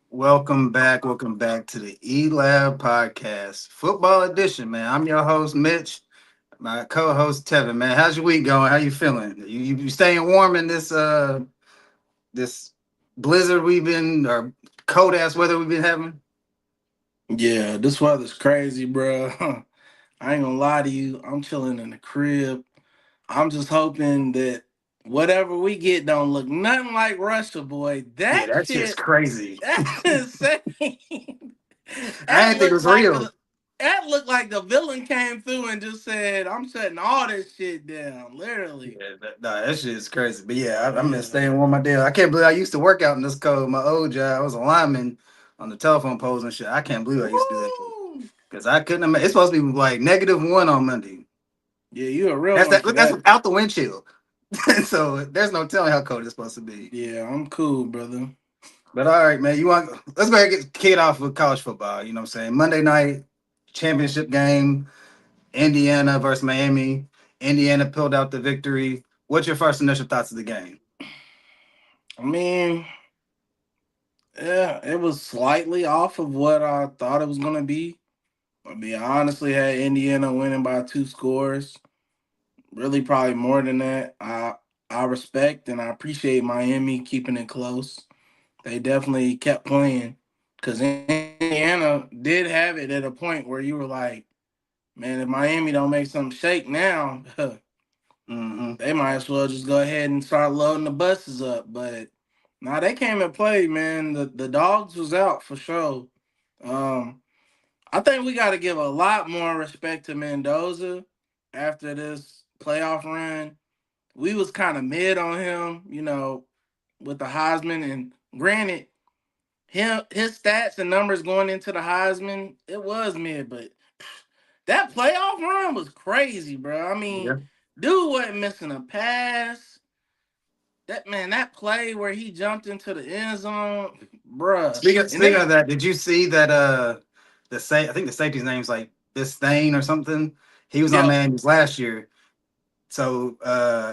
Welcome back to the E Lab Podcast, Football Edition, man. I'm your host, Mitch, my co-host Tevin, man. How's your week going? How you feeling? You staying warm in this blizzard we've been or cold ass weather we've been having? Yeah, this weather's crazy, bro. I ain't gonna lie to you. I'm chilling in the crib. I'm just hoping that whatever we get don't look nothing like Russia, boy. Yeah, That that shit's shit, crazy. that's insane. I that didn't think it looked was like real. the that looked like the villain came through and just said, "I'm shutting all this shit down." Literally. Yeah, that shit is crazy. But yeah, I'm been Yeah. staying warm my day. I can't believe I used to work out in this cold. My old job, I was a lineman on the telephone poles and shit. I can't believe I used to do that shit. Woo! Because I couldn't imagine. It's supposed to be like -1 on Monday. Yeah, you a real That's one that. for That's that. without the wind chill. So there's no telling how cold it's supposed to be. Yeah, I'm cool, brother. But all right, man. Let's go ahead and get kicked off with college football. You know what I'm saying? Monday night championship game, Indiana versus Miami. Indiana pulled out the victory. What's your first initial thoughts of the game? I mean, yeah, it was slightly off of what I thought it was gonna be. I mean, I honestly had Indiana winning by 2 scores. Really, probably more than that. I respect and I appreciate Miami keeping it close. They definitely kept playing because Indiana did have it at a point where you were like, man, if Miami don't make something shake now, Mm-hmm. they might as well just go ahead and start loading the buses up. But nah, they came and played, man. The dogs was out for sure. Um, I think we got to give a lot more respect to Mendoza after this playoff run. We was kind of mid on him, with the Heisman. And granted, his stats and numbers going into the Heisman, it was mid, but that playoff run was crazy, bro. I mean, Yeah. dude wasn't missing a pass. That play where he jumped into the end zone, bruh. And Speaking of then that, did you see that I think the safety's name's like Bistain or something? He was on yep. Miami's last year. So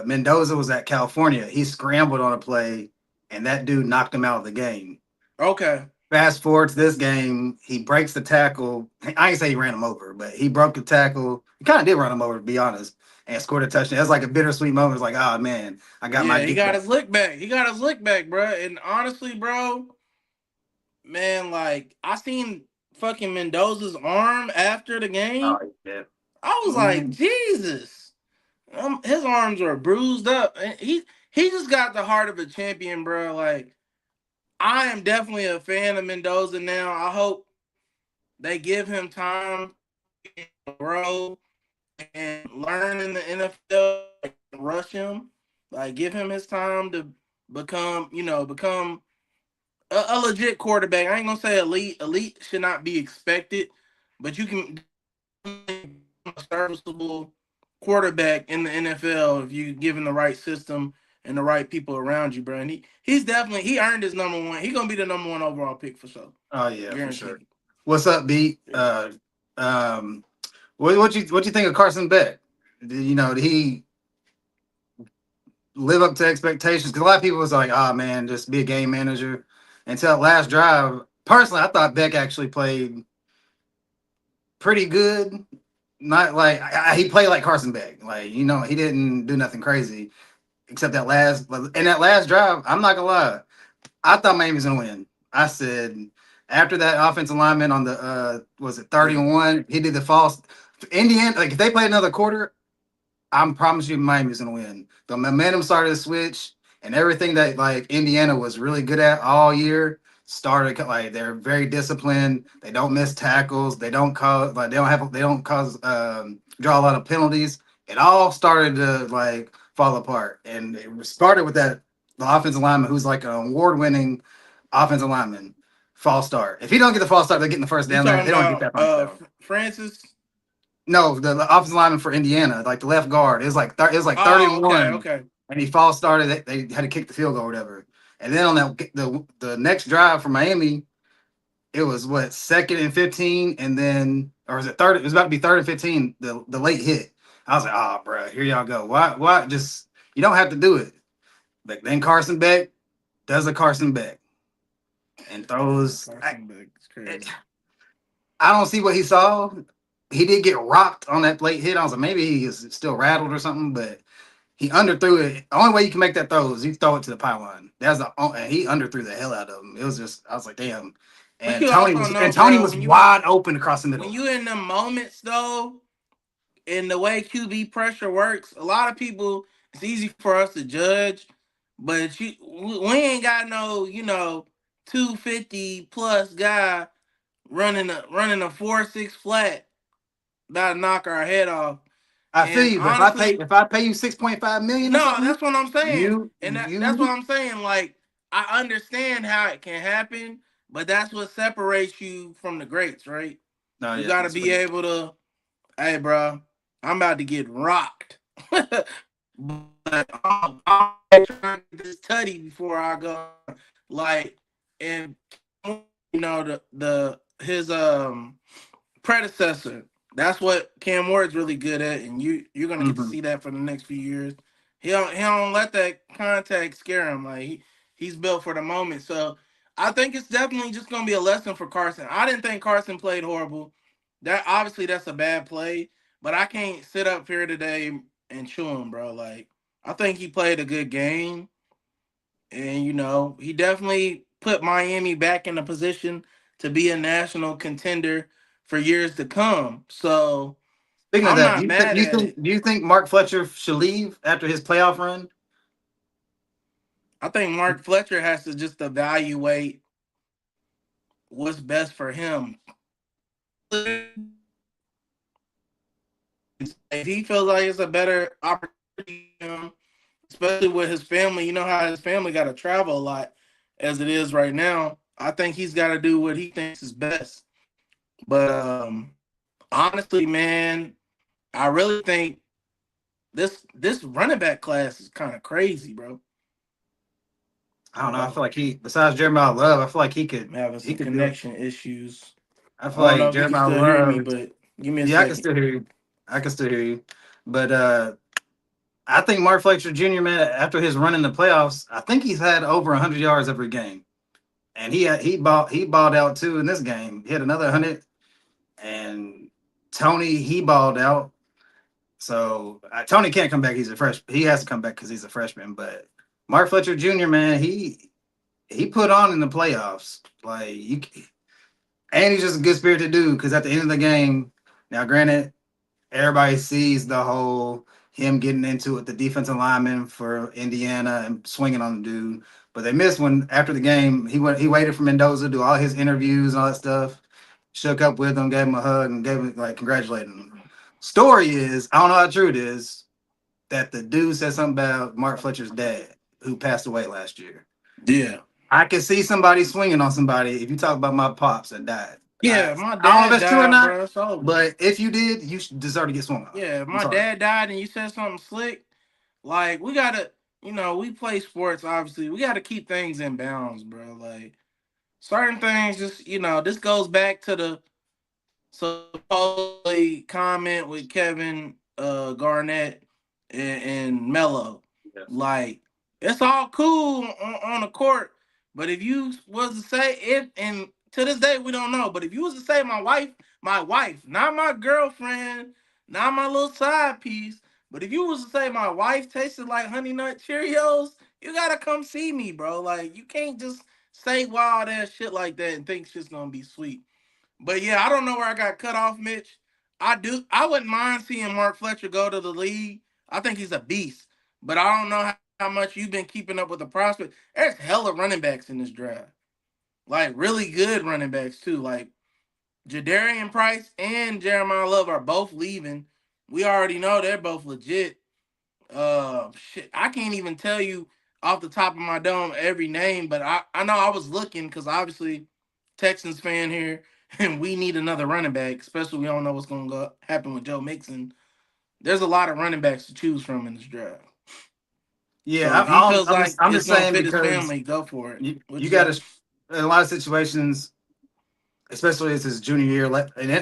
Mendoza was at California. He scrambled on a play, and that dude knocked him out of the game. Okay. Fast forward to this game, he breaks the tackle. I ain't say he ran him over, but he broke the tackle. He kind of did run him over, to be honest, and scored a touchdown. That's like a bittersweet moment. It's like, oh man, I got my Yeah, he get got back. his lick back. He got his lick back, bro. And honestly, bro, man, like I seen fucking Mendoza's arm after the Oh game. yeah. I was like, Mhm. Jesus. His arms are bruised up. And he just got the heart of a champion, bro. Like I am definitely a fan of Mendoza now. I hope they give him time to grow and learn in the NFL. Rush him, like give him his time to become a legit quarterback. I ain't gonna say elite. Elite should not be expected, but you can a serviceable quarterback in the NFL if you give him the right system and the right people around you, bro. And he earned his number one. He gonna be the number one overall pick for sure, Oh yeah, for sure. guaranteed. What's up, Beat? Yeah. Um, what you think of Carson Beck? Did he live up to expectations? Because a lot of people was like, "Oh man, just be a game manager." Until that last drive, personally, I thought Beck actually played pretty good. Not like he played like Carson Beck. Like he didn't do nothing crazy except that last. And that last drive, I'm not gonna lie, I thought Miami was gonna win. I said after that offensive lineman on the was it Yeah. 31, he did the false. Indiana, like if they play another quarter, I'm promise you Miami's gonna win. The momentum started to switch, and everything that like Indiana was really good at all year started like they're very disciplined. They don't miss tackles. They don't cause draw a lot of penalties. It all started to like fall apart, and it started with the offensive lineman who's like an award-winning offensive lineman. False start. If he don't get the false start, they're getting the first You down there. talking They don't get about that first down. Francis? No, the offensive lineman for Indiana, like the left guard, it was like third Oh, and okay, one, okay. and he false started. They had to kick the field goal or whatever. And then on the next drive for Miami, it was what 2nd and 15, and then or was it third? It was about to be 3rd and 15. The late hit. I was like, oh, bro, here y'all go. Why? Just you don't have to do it. But then Carson Beck does a Carson Beck. and throws. Carson Beck is crazy. I don't see what he saw. He did get rocked on that late hit. I was like, maybe he is still rattled or something, but he underthrew it. The only way you can make that throw is you throw it to the pylon. And he underthrew the hell out of him. It was just, I was like, damn. But And you Tony also was know, and Tony bro, was wide open across the when middle. you in them moments though, in the way QB pressure works, a lot of people, it's easy for us to judge, but we ain't got no, 250 plus guy running a 4-6 flat about to knock our head off. I feel And you, but honestly, if I pay you 6.5 million or no, something, that's what I'm saying. you And that's what you I'm saying. Like, I understand how it can happen, but that's what separates you from the greats, right? no, You yeah, got to that's be pretty. able to, hey, bro, I'm about to get rocked. But I'm trying to get this tutty before I go. Like, and the his predecessor. That's what Cam Ward's really good at, and you're gonna get to Mhm. see that for the next few years. He don't let that contact scare him. Like he's built for the moment. So I think it's definitely just gonna be a lesson for Carson. I didn't think Carson played horrible. That obviously that's a bad play, but I can't sit up here today and chew him, bro. Like I think he played a good game, and he definitely put Miami back in a position to be a national contender for years to come. So Speaking of I'm that, not mad at it. do you think Mark Fletcher should leave after his playoff run? I think Mark Fletcher has to just evaluate what's best for him. If he feels like it's a better opportunity for him, especially with his family, you know how his family got to travel a lot as it is right now. I think he's got to do what he thinks is best. But honestly, man, I really think this running back class is kind of crazy, bro. I don't know. I Oh, feel like besides Jeremiah Love, I feel like I'm having he some could do it. connection issues. I I feel don't like know if you can Jeremiah still hear me, Love. but give me a Yeah, I can second. still hear you. I can still hear you. But I think Mark Fletcher Jr. man, after his run in the playoffs, I think he's had over 100 yards every game, and he balled out too in this game. He had another 100, and Tony he balled out. So Tony can't come back. He's a freshman. He has to come back because he's a freshman. But Mark Fletcher Jr. man, he put on in the playoffs. And he's just a good spirited dude. Because at the end of the game, now granted, everybody sees the whole him getting into it, the defensive lineman for Indiana and swinging on the dude. But they missed when after the game he waited for Mendoza, do all his interviews and all that stuff, shook up with him, gave him a hug, and gave him like congratulating him. Story is, I don't know how true it is, that the dude said something about Mark Fletcher's dad, who passed away last year. Yeah. I can see somebody swinging on somebody if you talk about my pops that died. Yeah, my I don't know if dad that's true or died, not, bro. It's over. but if you did, you deserve to get swung on. Yeah, if I'm my sorry. dad died and you said something slick, like we gotta, we play sports, obviously. We gotta keep things in bounds, bro. Like certain things just, this goes back to the supposedly comment with Kevin Garnett and Mello. Yes. Like it's all cool on the court, but if you was to say it, and to this day we don't know, but if you was to say my wife, not my girlfriend, not my little side piece, but if you was to say my wife tasted like Honey Nut Cheerios, you gotta come see me, bro. Like you can't just say wild ass shit like that and think shit's gonna be sweet. But yeah, I don't know where I got cut off, Mitch. I wouldn't mind seeing Mark Fletcher go to the league. I think he's a beast. But I don't know how much you've been keeping up with the prospect. There's hella running backs in this draft. Like really good running backs too. Like Jadarian Price and Jeremiah Love are both leaving. We already know they're both legit. Shit, I can't even tell you off the top of my dome every name, but I know I was looking because obviously Texans fan here, and we need another running back, especially we don't know what's going to go happen with Joe Mixon. There's a lot of running backs to choose from in this draft. So Yeah, if he feels like I'm it's just gonna saying fit his because family, go for it. you What'd you got say? to in a lot of situations, especially as his junior year.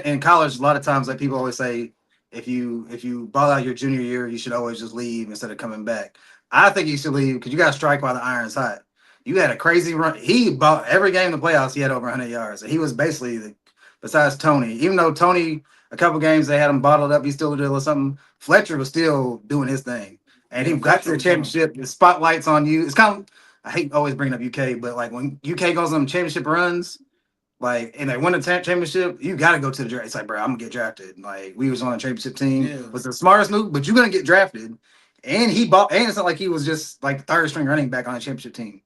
In college, a lot of times, like people always say, if you ball out your junior year, you should always just leave instead of coming back. I think you should leave because you got to strike while the iron's hot. You had a crazy run. He bought every game in the playoffs. He had over 100 yards. So he was basically besides Tony. Even though Tony, a couple games they had him bottled up, he still did something. Fletcher was still doing his thing, and he Yeah, got to Fletcher the was doing. championship. The spotlight's on you. It's kind of I hate always bringing up UK, but like when UK goes on championship runs, like and they win the championship, you got to go to the draft. It's like, bro, I'm gonna get drafted. Like we was on a championship team, Yeah. was the smartest move, but you're gonna get drafted. And he bought, and it's not like he was just like the third string running back on a championship team.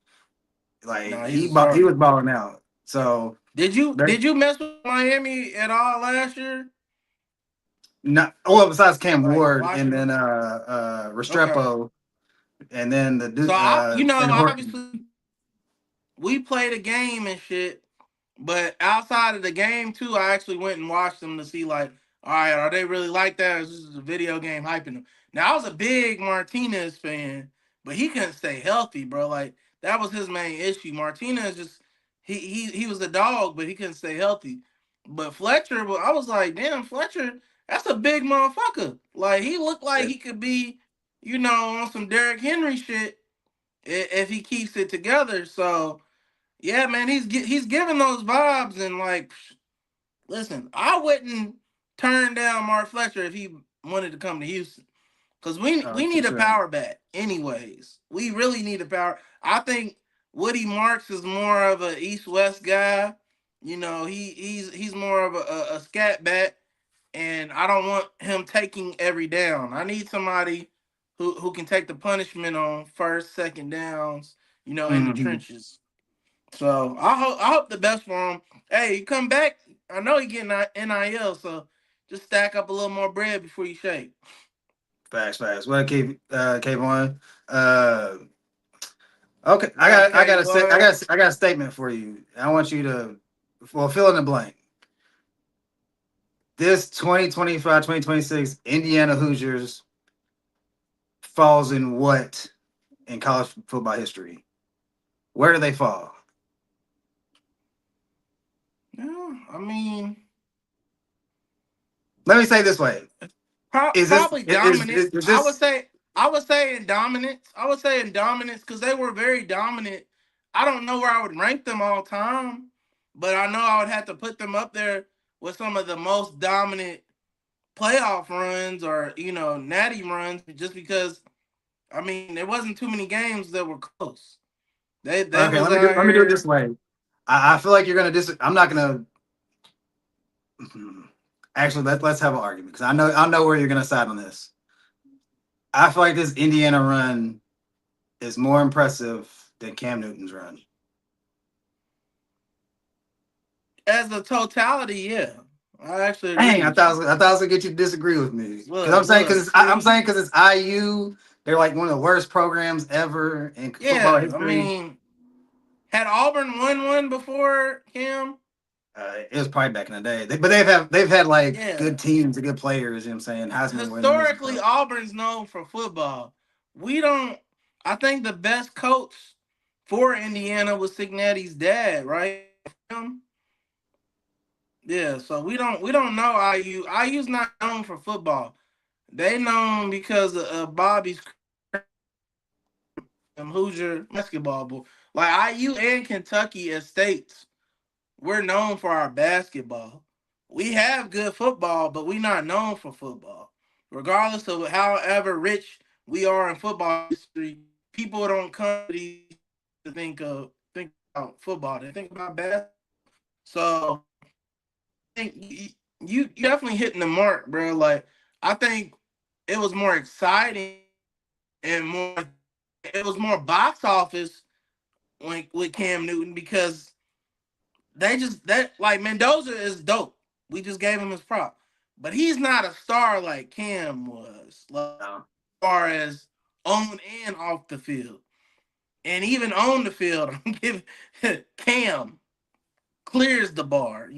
Like No, he's a he was starter. balling out. So Did you mess with Miami at all last year? not well besides Cam Like Ward and watching then them? Okay. Restrepo and then So I, and Horton. obviously we played a game and shit. But outside of the game too, I actually went and watched them to see like, all right, are they really like that? Or is this a video game hyping them? Now I was a big Martinez fan, but he couldn't stay healthy, bro. Like that was his main issue. Martinez just he was a dog, but he couldn't stay healthy. But Fletcher, well, I was like, damn, Fletcher, that's a big motherfucker. Like he looked like he could be, on some Derrick Henry shit if he keeps it together. So yeah, man, he's giving those vibes and like, listen, I wouldn't turn down Mark Fletcher if he wanted to come to Houston because we For need a sure. power back. Anyways, we really need a power. I think Woody Marks is more of a East West guy. He's more of a scat back, and I don't want him taking every down. I need somebody who can take the punishment on first, second downs. In the Hmm. trenches. So I hope the best for him. Hey, you come back. I know he getting NIL, so just stack up a little more bread before you shake. Facts. Well, Kayvon. Uh, okay, What up, K1? I got a statement for you. I want you to fill in the blank. This 2025-2026 Indiana Hoosiers falls in what in college football history? Where do they fall? Yeah, I mean, Let me say it this way: probably dominance. is this I would say in dominance. I would say in dominance because they were very dominant. I don't know where I would rank them all time, but I know I would have to put them up there with some of the most dominant playoff runs or natty runs just because I mean there wasn't too many games that were close. They okay? was out Let me do it here. this way. I feel like you're gonna I'm not gonna. Actually, let's have an argument because I know where you're gonna side on this. I feel like this Indiana run is more impressive than Cam Newton's run. As a totality, yeah. I actually agree Dang, with you. I thought I was gonna get you to disagree with me because I'm See? saying because it's IU. They're like one of the worst programs ever in football Yeah, I history. mean, had Auburn won one before Cam? It was probably back in the day, but they've had like Yeah. good teams and good players. You know what I'm saying Heisman winners and Historically, stuff. Auburn's known for football. We don't. I think the best coach for Indiana was Signetti's dad, right? Him? Yeah. So we don't know IU. IU's not known for football. They known because of Bobby's Hoosier basketball. Like IU and Kentucky as states, we're known for our basketball. We have good football, but we're not known for football. Regardless of however rich we are in football history, people don't come to these to think about football. They think about basketball. So I think you definitely hitting the mark, bro. Like I think it was more exciting and more. It was more box office when with Cam Newton because they just that like Mendoza is dope. We just gave him his prop, but he's not a star like Cam was. Like, No. as far as on and off the field, and even on the field, I'm giving Cam clears the bar,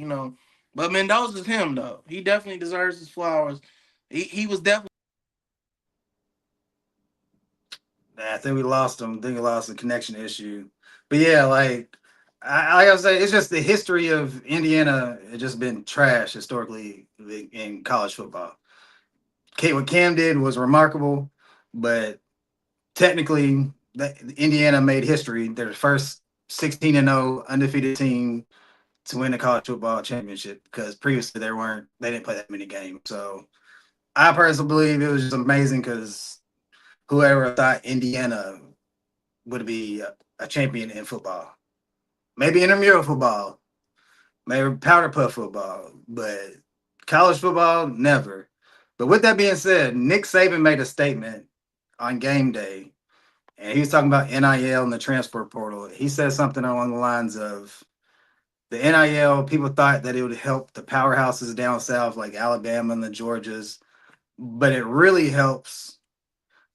But Mendoza's him though. He definitely deserves his flowers. He was definitely. I think we lost them. I think we lost the connection issue. But yeah, like I gotta say, it's just the history of Indiana has just been trash historically in college football. What Cam did was remarkable, but technically Indiana made history. They're the first 16-0 undefeated team to win the college football championship because previously they didn't play that many games. So I personally believe it was just amazing because whoever thought Indiana would be a champion in football, maybe intramural football, maybe powder puff football, but college football never. But with that being said, Nick Saban made a statement on game day, and he was talking about NIL and the transfer portal. He said something along the lines of the NIL. People thought that it would help the powerhouses down south, like Alabama and the Georgias, but it really helps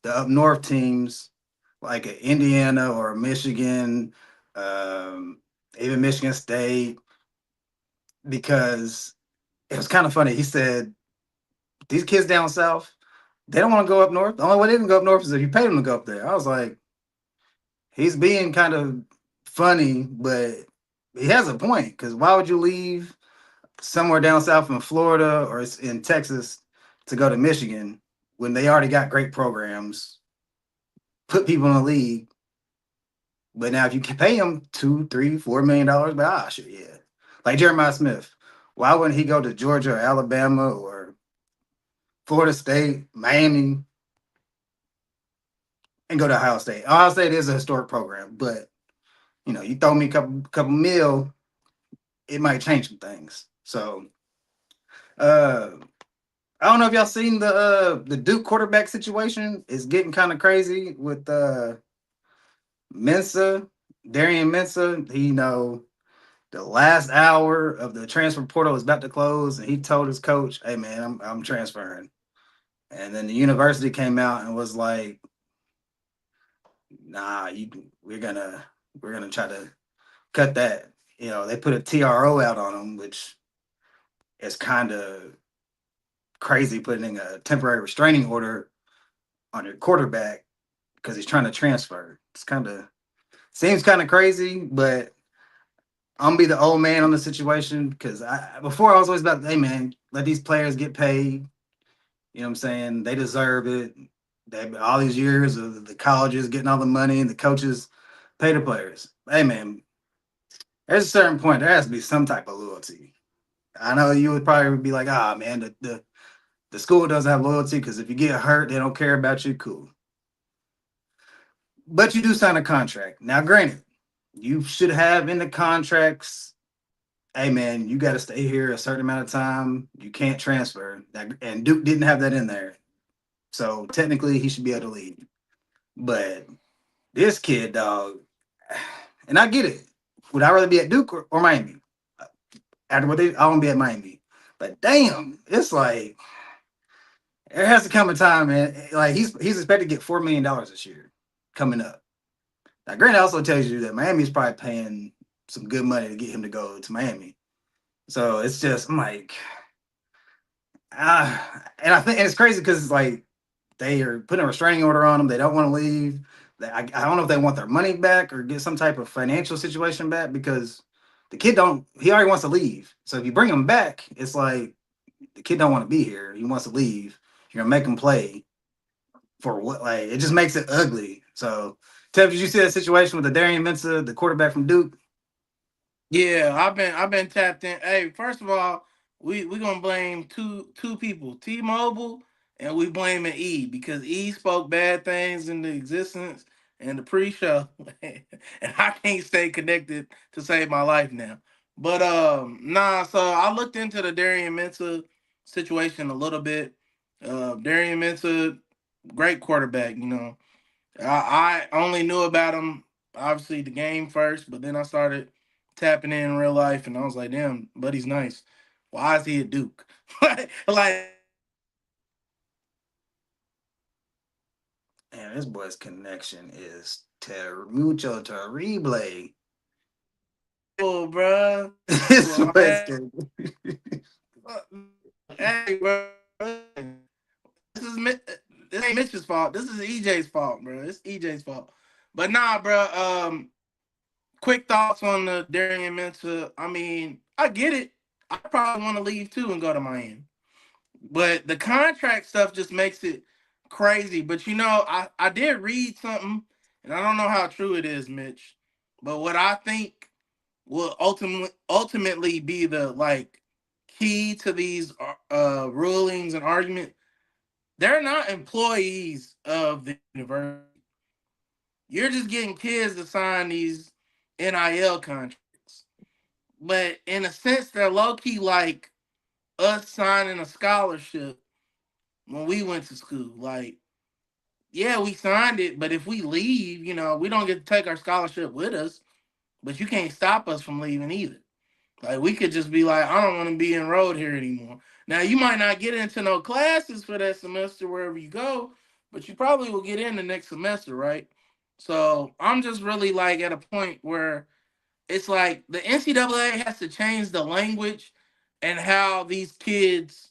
the up north teams like Indiana or Michigan, um, even Michigan State, because it was kind of funny. He said these kids down south, they don't want to go up north. The only way they can go up north is if you pay them to go up there. I was like, he's being kind of funny, but he has a point because why would you leave somewhere down south in Florida or in Texas to go to Michigan when they already got great programs, put people in the league? But now if you can pay him $2, $3, $4 million, but sure, yeah. Like Jeremiah Smith, why wouldn't he go to Georgia or Alabama or Florida State, Miami, and go to Ohio State? Ohio State is a historic program, but you throw me a couple mil, it might change some things. So uh I don't know if y'all seen the Duke quarterback situation. It's getting kind of crazy with Mensa, Darian Mensa. The last hour of the transfer portal is about to close, and he told his coach, "Hey man, I'm transferring." And then the university came out and was like, "Nah, we're gonna try to cut that." They put a TRO out on him, which is kind of crazy, putting a temporary restraining order on your quarterback because he's trying to transfer. Seems kind of crazy, but I'm gonna be the old man on the situation because before I was always about, hey man, let these players get paid. You know what I'm saying? They deserve it. They all these years of the colleges getting all the money and the coaches pay the players. Hey man, there's a certain point there has to be some type of loyalty. I know you would probably be like, man, the school doesn't have loyalty because if you get hurt, they don't care about you. Cool. But you do sign a contract. Now, granted, you should have in the contracts, hey man, you got to stay here a certain amount of time. You can't transfer. And Duke didn't have that in there. So technically he should be able to leave. But this kid, dog, and I get it. Would I rather be at Duke or Miami? After I want to be at Miami. But damn, it's like there has to come a time, man. Like he's expected to get $4 million this year coming up. Now, Grant also tells you that Miami's probably paying some good money to get him to go to Miami. So it's just I'm like, and I think and it's crazy because it's like they are putting a restraining order on him. They don't want to leave. I don't know if they want their money back or get some type of financial situation back because the kid don't. He already wants to leave. So if you bring him back, it's like the kid don't want to be here. He wants to leave. You're gonna make him play for what? Like it just makes it ugly. So, Tev, did you see that situation with the Darian Mensa, the quarterback from Duke? Yeah, I've been tapped in. Hey, first of all, we gonna blame two people, T-Mobile, and we blaming E because E spoke bad things into existence in the pre-show, and I can't stay connected to save my life now. But nah. So I looked into the Darian Mensa situation a little bit. Darian Mensa, great quarterback. I only knew about him obviously the game first, but then I started tapping in real life, and I was like, damn, buddy's nice. Why is he a Duke? like Man, this boy's connection is mucho terrible. oh, bro. This boy's Hey, bro. This is this ain't Mitch's fault. This is EJ's fault, bro. It's EJ's fault. But nah, bro. Quick thoughts on the Darian Mensa. I mean, I get it. I probably want to leave too and go to Miami. But the contract stuff just makes it crazy. But I did read something, and I don't know how true it is, Mitch, but what I think will ultimately be the like key to these rulings and argument. They're not employees of the university. You're just getting kids to sign these NIL contracts. But in a sense, they're low key like us signing a scholarship when we went to school. Like, yeah, we signed it, but if we leave, we don't get to take our scholarship with us, but you can't stop us from leaving either. Like, we could just be like, I don't want to be enrolled here anymore. Now, you might not get into no classes for that semester wherever you go, but you probably will get in the next semester, right? So I'm just really like at a point where it's like the NCAA has to change the language and how these kids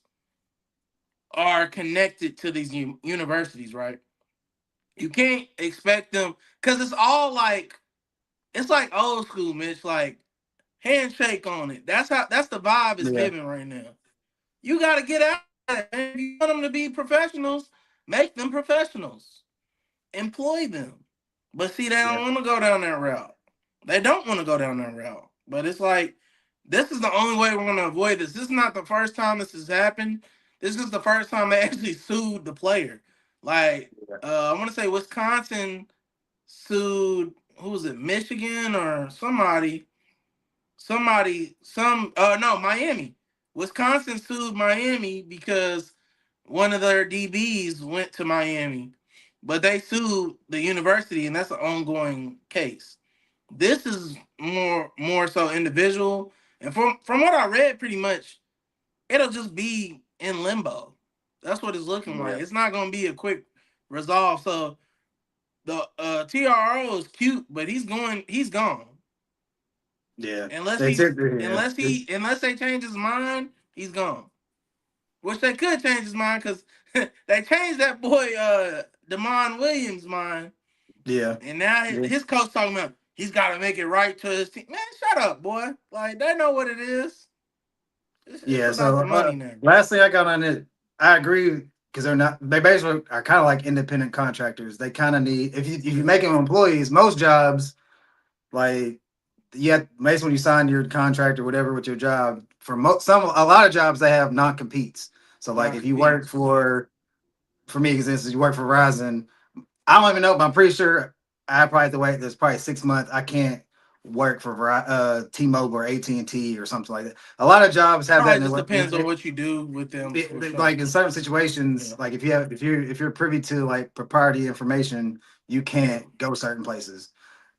are connected to these universities, right? You can't expect them because it's like old school, Mitch. Like handshake on it. That's the vibe it's Yeah. giving right now. You got to get out of that. Man. If you want them to be professionals, make them professionals. Employ them. But see, they Yeah. don't want to go down that route. They don't want to go down that route. But it's like, this is the only way we're going to avoid this. This is not the first time this has happened. This is the first time they actually sued the player. Like, I want to say Wisconsin sued, who was it, Michigan or no, Miami. Wisconsin sued Miami because one of their DBs went to Miami, but they sued the university, and that's an ongoing case. This is more so individual, and from what I read, pretty much it'll just be in limbo. That's what it's looking like. Yeah. It's not going to be a quick resolve. So the TRO is cute, but he's gone. Yeah. Unless It's he's it. Yeah. unless they change his mind, he's gone. Which they could change his mind because they changed that boy Damon Williams' mind, Yeah. and now Yeah. his coach talking about he's got to make it right to his team. Man, shut up, boy. Like they know what it is. It's Yeah. about So the money now. last thing I got on it, I agree because they're not. They basically are kind of like independent contractors. They kind of need if you Yeah. make them employees, most jobs like yeah, basically when you sign your contract or whatever with your job, for a lot of jobs they have non competes. So like Non if you work competes. Yeah. for me, for instance, you work for Verizon, I don't even know, but I'm pretty sure I probably have to wait. There's probably 6 months. I can't work for T-Mobile or AT&T or something like that. A lot of jobs have that. Probably just depends on what you do with them for sure. Like in certain situations, Yeah. like if you're privy to like proprietary information, you Yeah. can't go certain places.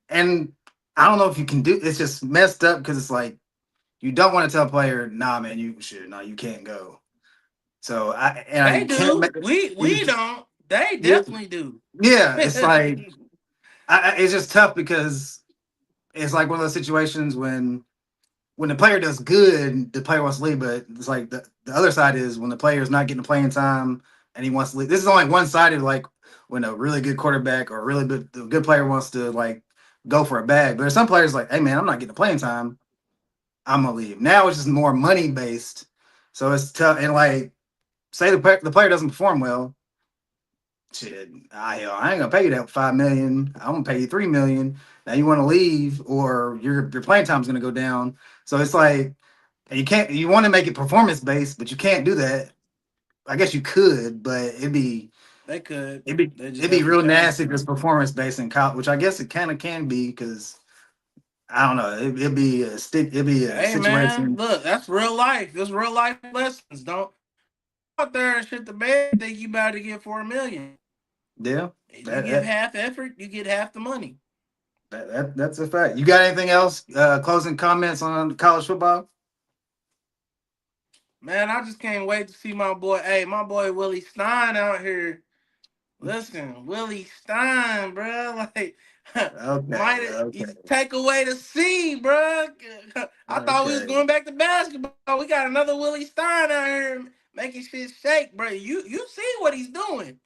And I don't know if you can do. It's just messed up because it's like you don't want to tell a player, nah, man, you can't go. So They you can't do. make you, We don't. They yeah, definitely do. yeah. It's like it's just tough because it's like one of those situations when the player does good, the player wants to leave, but it's like the other side is when the player is not getting the playing time and he wants to leave. This is only one sided, like when a really good quarterback or a really good player wants to like go for a bag. But there's some players like, hey man, I'm not getting the playing time. I'm gonna leave. Now it's just more money based. So it's tough. And like, say the player doesn't perform well, shit, I ain't gonna pay you that 5 million. I'm gonna pay you 3 million. Now you want to leave, or your playing time's gonna go down. So it's like you can't. You want to make it performance based, but you can't do that. I guess you could, but They could. it'd be They just it'd be have to real change nasty if it's something. performance based in college, which I guess it kind of can be because I don't know. It'd be a stick. It'd be a Hey man, situation. look, that's real life. That's real life lessons. Don't go out there and shit the bed. Think you about to get 4 million. Yeah, If you that give that half effort, you get half the money. that's a fact. You got anything else? Closing comments on college football? Man, I just can't wait to see my boy. Hey, my boy Willie Stein out here. Listen, Willie Stein, bro. Like, Okay, might okay, he's take away the C, bro. I thought we was okay. going back to basketball. We got another Willie Stein out here making shit shake, bro. You see what he's doing?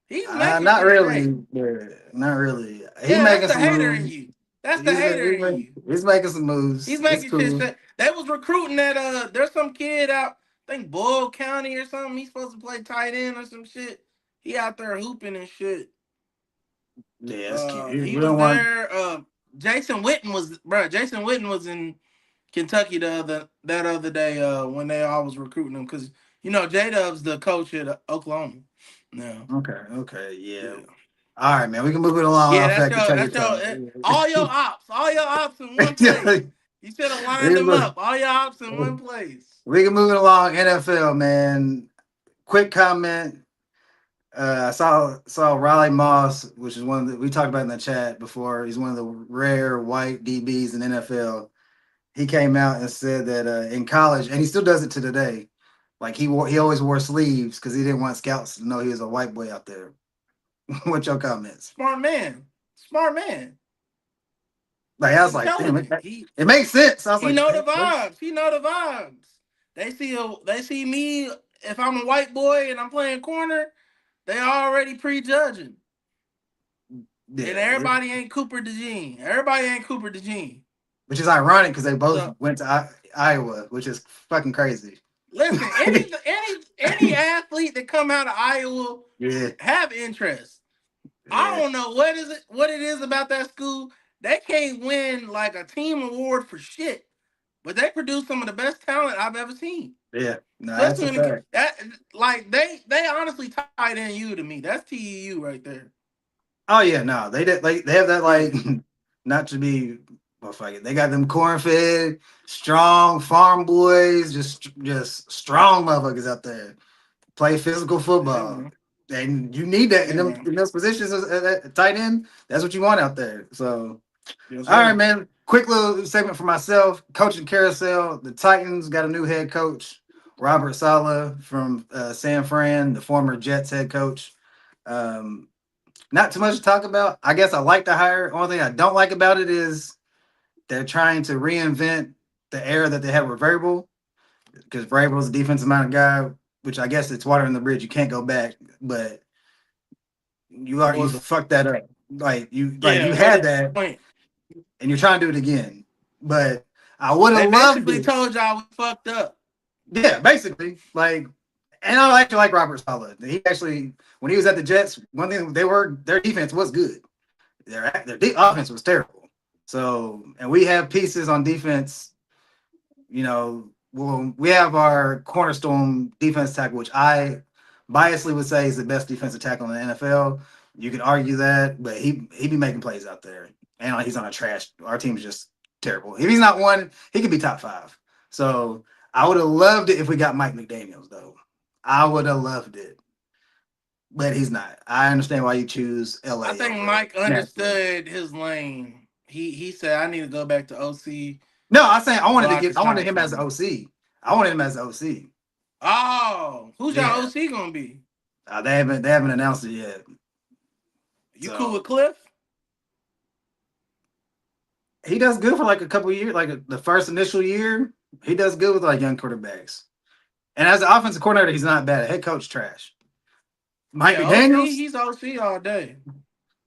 He's making Not shit shake. really. Yeah, not really. He Yeah, that's making the some hater in moves. you. That's the He's hater in you. he's making some He's moves. It's making shit cool. shake. They was recruiting that there's some kid out, I think Boyle County or something. He's supposed to play tight end or some shit. He out there hooping and shit. Yeah, that's cute. He We was don't want. there. Jason Witten was in Kentucky that other day when they all was recruiting him because J Dub's the coach at Oklahoma. No. Okay, yeah. Yeah. All right, man. We can move it along. Yeah, I'll fact check your all your ops in one place. time. You should have lined we, them can up. All your ops in one move, place. we can move it along. NFL, man. Quick comment. I saw Riley Moss, which is one of the we talked about in the chat before. He's one of the rare white DBs in NFL. He came out and said that in college, and he still does it to today. Like he always wore sleeves because he didn't want scouts to know he was a white boy out there. What's your comments? Smart man. Smart man. Like I was like, damn, Intelligent. it makes sense. I was He like, know the vibes. He know the vibes. They see me if I'm a white boy and I'm playing corner, they already prejudging. yeah, And everybody ain't Cooper DeJean. Everybody ain't Cooper DeJean. which is ironic because they both So went to Iowa, which is fucking crazy. listen, any athlete that come out of Iowa Yeah, have interest. I yeah, don't know what it is about that school. They can't win like a team award for shit, but they produce some of the best talent I've ever seen. yeah. No, that's a Especially when fact. they honestly tied in you to me. That's TEU right there. Oh yeah, no, they did. Like they have that Yeah. like, not to be, well, fuck it. They got them corn-fed, strong farm boys, just strong motherfuckers out there. Play physical Yeah, football, man. and you need that Yeah, man. in those positions at tight end. That's what you want out there. So, Yes, all right, sir. man. Quick little segment for myself. Coaching carousel. The Titans got a new head coach, Robert Saleh from San Fran, the former Jets head coach. Um, Not too much to talk about. I guess I like the hire. Only thing I don't like about it is they're trying to reinvent the era that they had with Vrabel because Vrabel's a defensive minded guy, which I guess it's water in the bridge. You can't go back, but you What's fucked that up. Like you what had is that the point? and you're trying to do it again. But I would They have loved basically it. told y'all we fucked up. Yeah, basically. Like, and I actually like Robert Saleh. He actually, when he was at the Jets, one thing their defense was good. Their offense was terrible. So, and we have pieces on defense. Well, we have our cornerstone defense tackle, which I biasly would say is the best defensive tackle in the NFL. You could argue that, but he be making plays out there, and he's on a trash. Our team's just terrible. If he's not one, he could be top five. So I would have loved it if we got Mike McDaniels, though. I would have loved it, but he's not. I understand why you choose I LA think over Mike Nashville. understood his lane. He said I need to go back to OC No, I'm saying so I can I wanted shine him as the some. OC. I wanted him as the OC. Oh, who's your Yeah, OC gonna be? they haven't announced it yet. You cool with So Cliff? he does good for like a couple of years, like the first initial year. He does good with like young quarterbacks. And as an offensive coordinator, he's not bad. Head coach trash. Mike Yeah, OC. McDaniels, He's OC all day.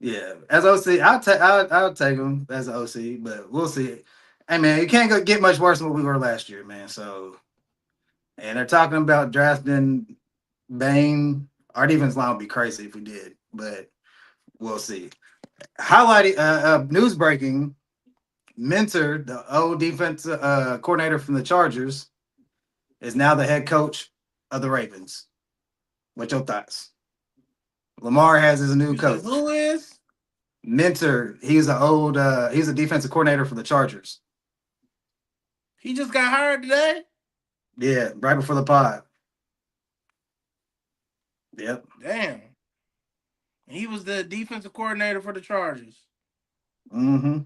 yeah, as OC, I'll take him as an OC, but we'll see. Hey man, you can't get much worse than what we were last year, man. So, and they're talking about drafting Bain. Our defense line would be crazy if we did, but we'll see. Highlighting news breaking. Mentor, the old defense coordinator from the Chargers, is now the head coach of the Ravens. What's your thoughts? Lamar has his new You said coach. who is? Mentor, he's a defensive coordinator for the Chargers. He just got hired today. Yeah, right before the pod. Yep. Damn. He was the defensive coordinator for the Chargers. Mm-hmm.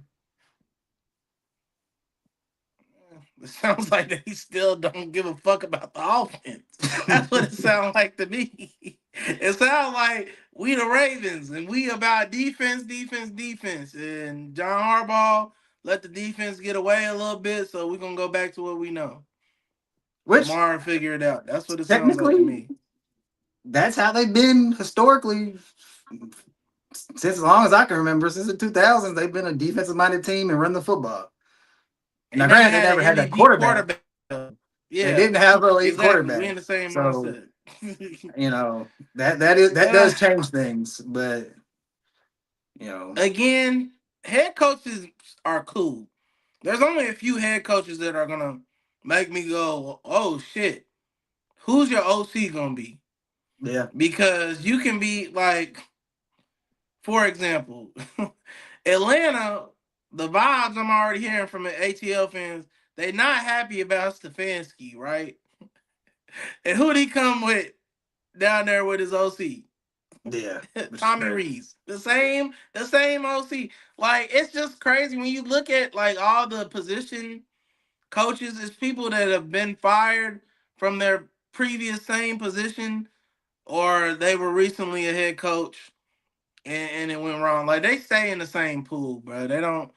It sounds like that he still don't give a fuck about the offense. That's what it sounds like to me. It sounds like we the Ravens and we about defense, defense, defense. And John Harbaugh let the defense get away a little bit, so we're gonna go back to what we know. Which Lamar figure it out. That's what it sounds like to technically, me. that's how they've been historically. Since as long as I can remember, since the 2000s, they've been a defensive-minded team and run the football. They Now, never granted, they had never an had that MVP quarterback. quarterback. They Yeah, didn't have an elite exactly. We quarterback. in the same So, mindset. that does change things. But You know, Again, head coaches are cool. There's only a few head coaches that are gonna make me go, "Oh shit, who's your OC gonna be?" yeah, Because you can be like, for example, Atlanta. The vibes I'm already hearing from the ATL fans, they not happy about Stefanski, right? And who'd he come with down there with his OC? yeah, which is Tommy crazy. Reese. The same OC. Like it's just crazy when you look at like all the position coaches, it's people that have been fired from their previous same position or they were recently a head coach and it went wrong. Like they stay in the same pool, bro. They don't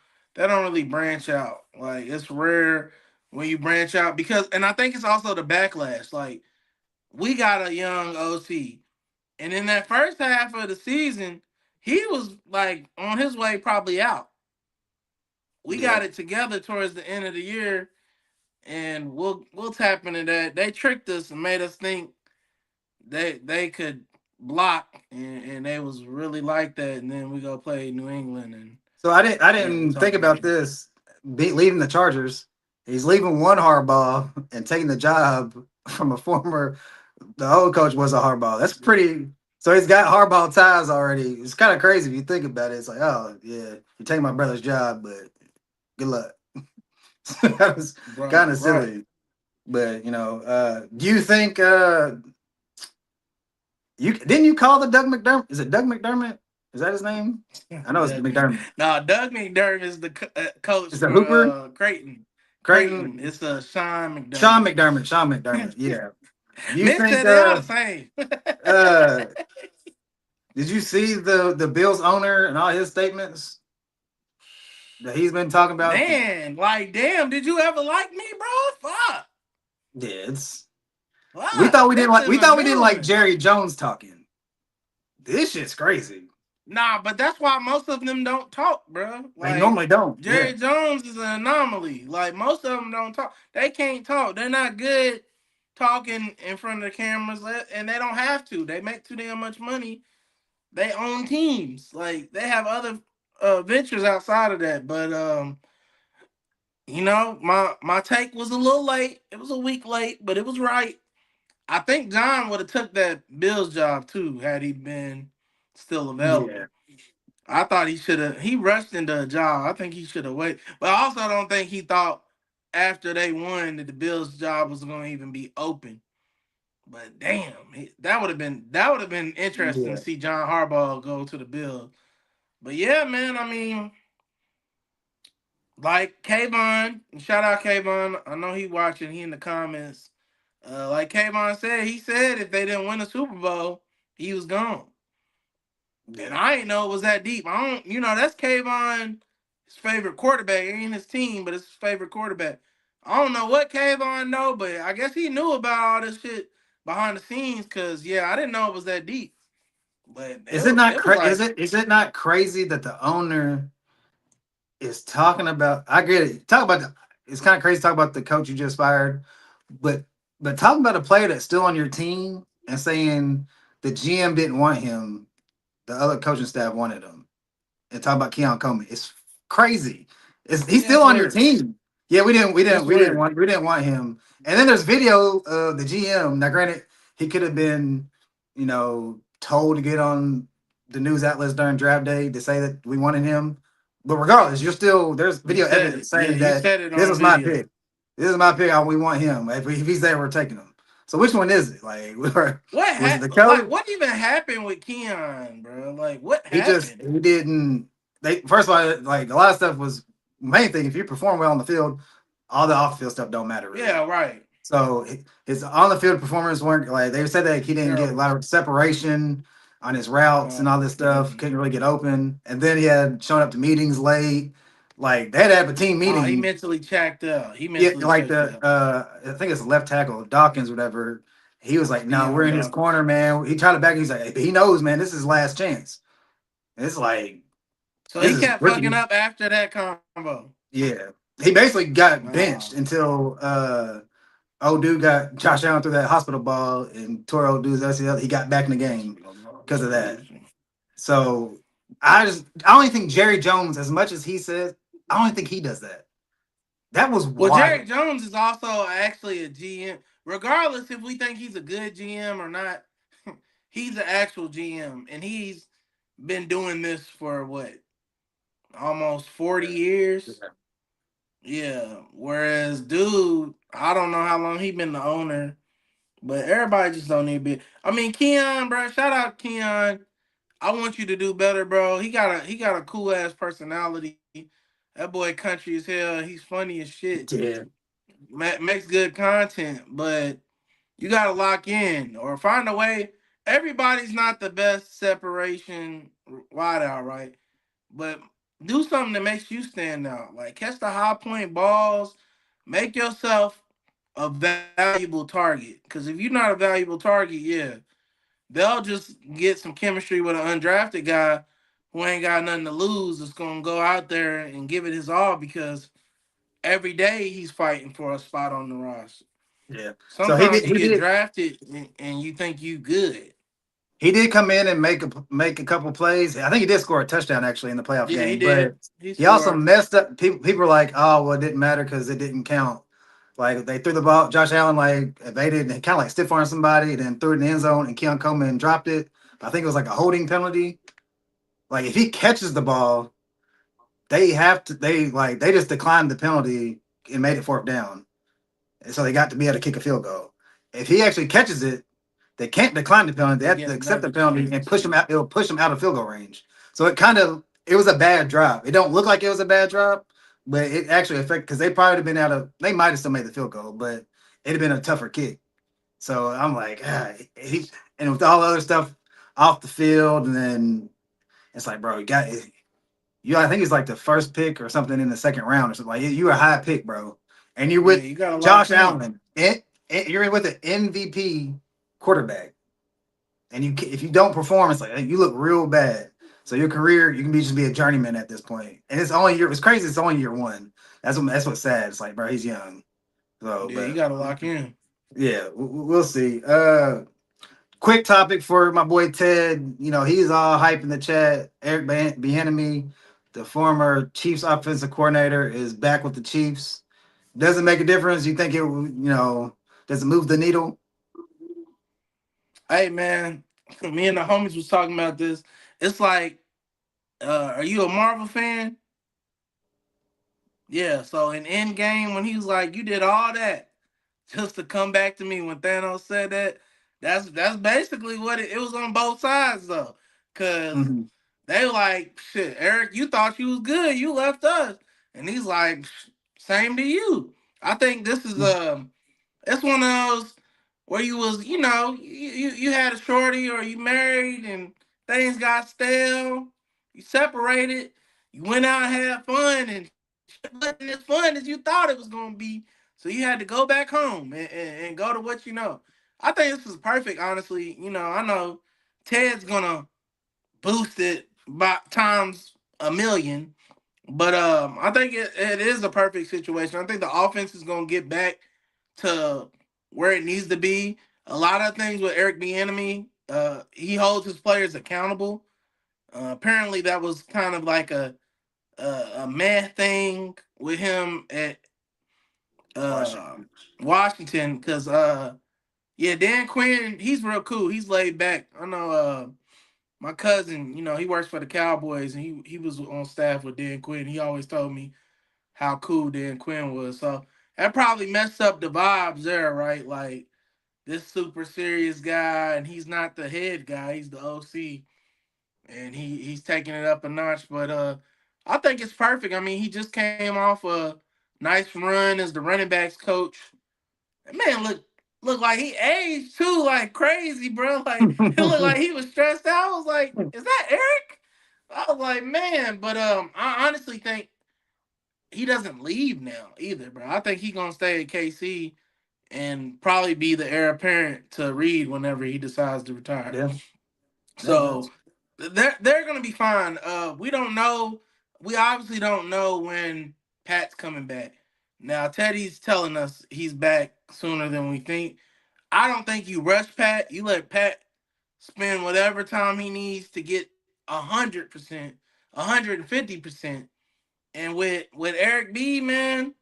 really branch out. Like it's rare when you branch out because and I think it's also the backlash. Like we got a young OC. And in that first half of the season, he was like on his way probably out. We Yeah. got it together towards the end of the year, and we'll tap into that. They tricked us and made us think they could block, and they was really like that. And then we go play New England, and So I yeah, we'll didn't talk think about about it. this. Leaving the Chargers, he's leaving one Harbaugh and taking the job from a former. The old coach was a Harbaugh. That's pretty. So he's got Harbaugh ties already. It's kind of crazy if you think about it. It's like, oh yeah, you're taking my brother's job, but good luck. That was Right, kind of right. silly. But do you think you didn't you call the Doug McDermott? Is it Doug McDermott? Is that his name? I know it's Doug Mc- McDermott. Now Doug McDermott is the coach Is it for Hooper? Creighton. Creighton. Creighton? It's Sean Sean McDermott. McDermott. Sean McDermott. Yeah. Do you Mitch think said they all the same. uh did you see the Bills owner and all his statements that he's been talking about? Man, like, damn, did you ever like me, bro? Fuck. Yeah, it's Fuck. Mitch in we the thought we didn't like building. Jerry Jones talking. This shit's crazy. Nah, but that's why most of them don't talk, bro. They Like, normally don't. Yeah. Jerry Jones is an anomaly. Like, most of them don't talk. They can't talk. They're not good talking in front of the cameras, and they don't have to. They make too damn much money. They own teams. Like, they have other ventures outside of that. But my take was a little late. It was a week late, but it was right. I think John would have took that Bills job too had he been still Yeah. available. I thought he should have. He rushed into a job. I think he should have waited. But I also don't think he thought after they won that the Bills job was going to even be open. But damn, that would have been interesting Yeah. to see John Harbaugh go to the Bills. But yeah, man. I mean, like Kayvon, shout out Kayvon. I know he watching. He in the comments. Like Kayvon said, he said if they didn't win the Super Bowl, he was gone. And Yeah. I didn't know it was that deep. I don't, that's Kayvon, his favorite quarterback. It ain't his team, but it's his favorite quarterback. I don't know what Kayvon know, but I guess he knew about all this shit behind the scenes. Cause yeah, I didn't know it was that deep. But it was like, Is it not crazy that the owner is talking about? I get it. Talk about it's kind of crazy to talk about the coach you just fired, but talking about a player that's still on your team and saying the GM didn't want him, the other coaching staff wanted him, and talk about Keon Coleman. It's crazy. He's yeah, still it's on your weird. team. Yeah, It's weird. we didn't want him. And then there's video of the GM. Now, granted, he could have been, told to get on the news outlets during draft day to say that we wanted him. But regardless, there's He video said evidence it. Yeah, saying he that said it this on was my video. pick. This is my pick. We want him. If he's there, we're taking him. So which one is it? Like, was it the Like coach? what even happened with Keon, bro? Like what happened? He didn't. They first of all, like a lot of stuff was main thing. If you perform well on the field, all the off the field stuff don't matter really. Yeah, right. So his on the field performance weren't like they said that he didn't get a Terrible. lot of separation on his routes and all this stuff. Mhm. Couldn't really get open, and then he had shown up to meetings late. Like they had to have a team Oh, he meeting. mentally checked out. He Yeah, mentally like checked the out. I think it's left tackle Dawkins, whatever. He was like, "No, we're Dion in his Dawkins. corner, man." He tried to back. He's like, "He knows, man. This is his last chance." It's like So this he is kept fucking rookie. up after that combo. Yeah. He basically got Nah. benched until old dude got Josh Allen through that hospital ball and tore old dude's ACL. He got back in the game because of that. So I only think Jerry Jones, as much as he says, I don't think he does that. That was Well, Jerry wild. Jones is also actually a GM. Regardless if we think he's a good GM or not, he's an actual GM, and he's been doing this for what, almost 40 years. Yeah. Whereas, dude, I don't know how long he been the owner, but everybody just don't need to be. I mean, Keon, bro. Shout out Keon. I want you to do better, bro. He got a cool ass personality. That boy country as hell. He's funny as shit. Yeah, Makes good content, but you gotta lock in or find a way. Everybody's not the best separation wideout, right? But do something that makes you stand out. Like catch the high point balls, make yourself a valuable target. Because if you're not a valuable target, yeah, they'll just get some chemistry with an undrafted guy who ain't got nothing to lose. That's gonna go out there and give it his all because every day he's fighting for a spot on the roster. yeah. So he Sometimes did. you get drafted and you think you good. He did come in and make a couple plays. I think he did score a touchdown actually in the playoff Yeah, he game, did. but He he also scored. messed up. People were like, "Oh, well, it didn't matter because it didn't count." Like they threw the ball. Josh Allen like evaded and kind of like stiff armed somebody, then threw it in the end zone, and Keon Coleman dropped it. But I think it was like a holding penalty. Like if he catches the ball, they have to. They just declined the penalty and made it fourth down, and so they got to be able to kick a field goal. If he actually catches it, they can't decline the penalty. They They have to get accept the another penalty and chance. push him out. It'll push him out of field goal range. So it was a bad drop. It don't look like it was a bad drop, but it actually affected because they probably have been out of. They might have still made the field goal, but it'd have been a tougher kick. So I'm like, he and with all the other stuff off the field, and then it's like, bro, you got you. I think it's like the first pick or something in the second round or something. Like you a high pick, bro, and you're Yeah, with you gotta lock Josh in. Allen. You're with an MVP quarterback, and if you don't perform, it's like hey, you look real bad. So your career, you can just be a journeyman at this point. And it's only year. It's crazy. It's only year one. That's what's sad. It's like, bro, he's young. So, Yeah, you but gotta lock in. yeah, we'll see. Quick topic for my boy Ted. You know, he's all hype in the chat. Eric Bieniemy, the former Chiefs offensive coordinator, is back with the Chiefs. Doesn't make a difference. You think does it move the needle? Hey man, me and the homies was talking about this. It's like, are you a Marvel fan? Yeah. So in Endgame, when he was like, "You did all that just to come back to me," when Thanos said that, that's basically what it was on both sides though, cause Mm-hmm. they were like, "Shit, Eric, you thought you was good, you left us," and he's like, "Same to you." I think this is it's one of those where you was, you had a shorty or you married and things got stale, you separated, you went out and had fun and shit wasn't as fun as you thought it was gonna be. So you had to go back home and go to what you know. I think this is perfect, honestly. I know Ted's gonna boost it by times a million. But I think it is a perfect situation. I think the offense is gonna get back to where it needs to be. A lot of things with Eric Bieniemy, he holds his players accountable. Apparently, that was kind of like a mad thing with him at uh, Washington. Washington because yeah, Dan Quinn, he's real cool. He's laid back. I know my cousin, he works for the Cowboys and he was on staff with Dan Quinn. He always told me how cool Dan Quinn was. So that probably messed up the vibes there, right? Like this super serious guy, and he's not the head guy. He's the OC, and he's taking it up a notch. But I think it's perfect. I mean, he just came off a nice run as the running backs coach. That man look like he aged too, like crazy, bro. Like it looked like he was stressed out. I was like, is that Eric? I was like, man, but I honestly think he doesn't leave now either, bro. I think he's gonna stay at KC and probably be the heir apparent to Reed whenever he decides to retire. Yeah, that So does. they're gonna be fine. We don't know. We obviously don't know when Pat's coming back. Now Teddy's telling us he's back sooner than we think. I don't think you rush Pat. You let Pat spend whatever time he needs to get 100%, 150%. And with Eric B, man,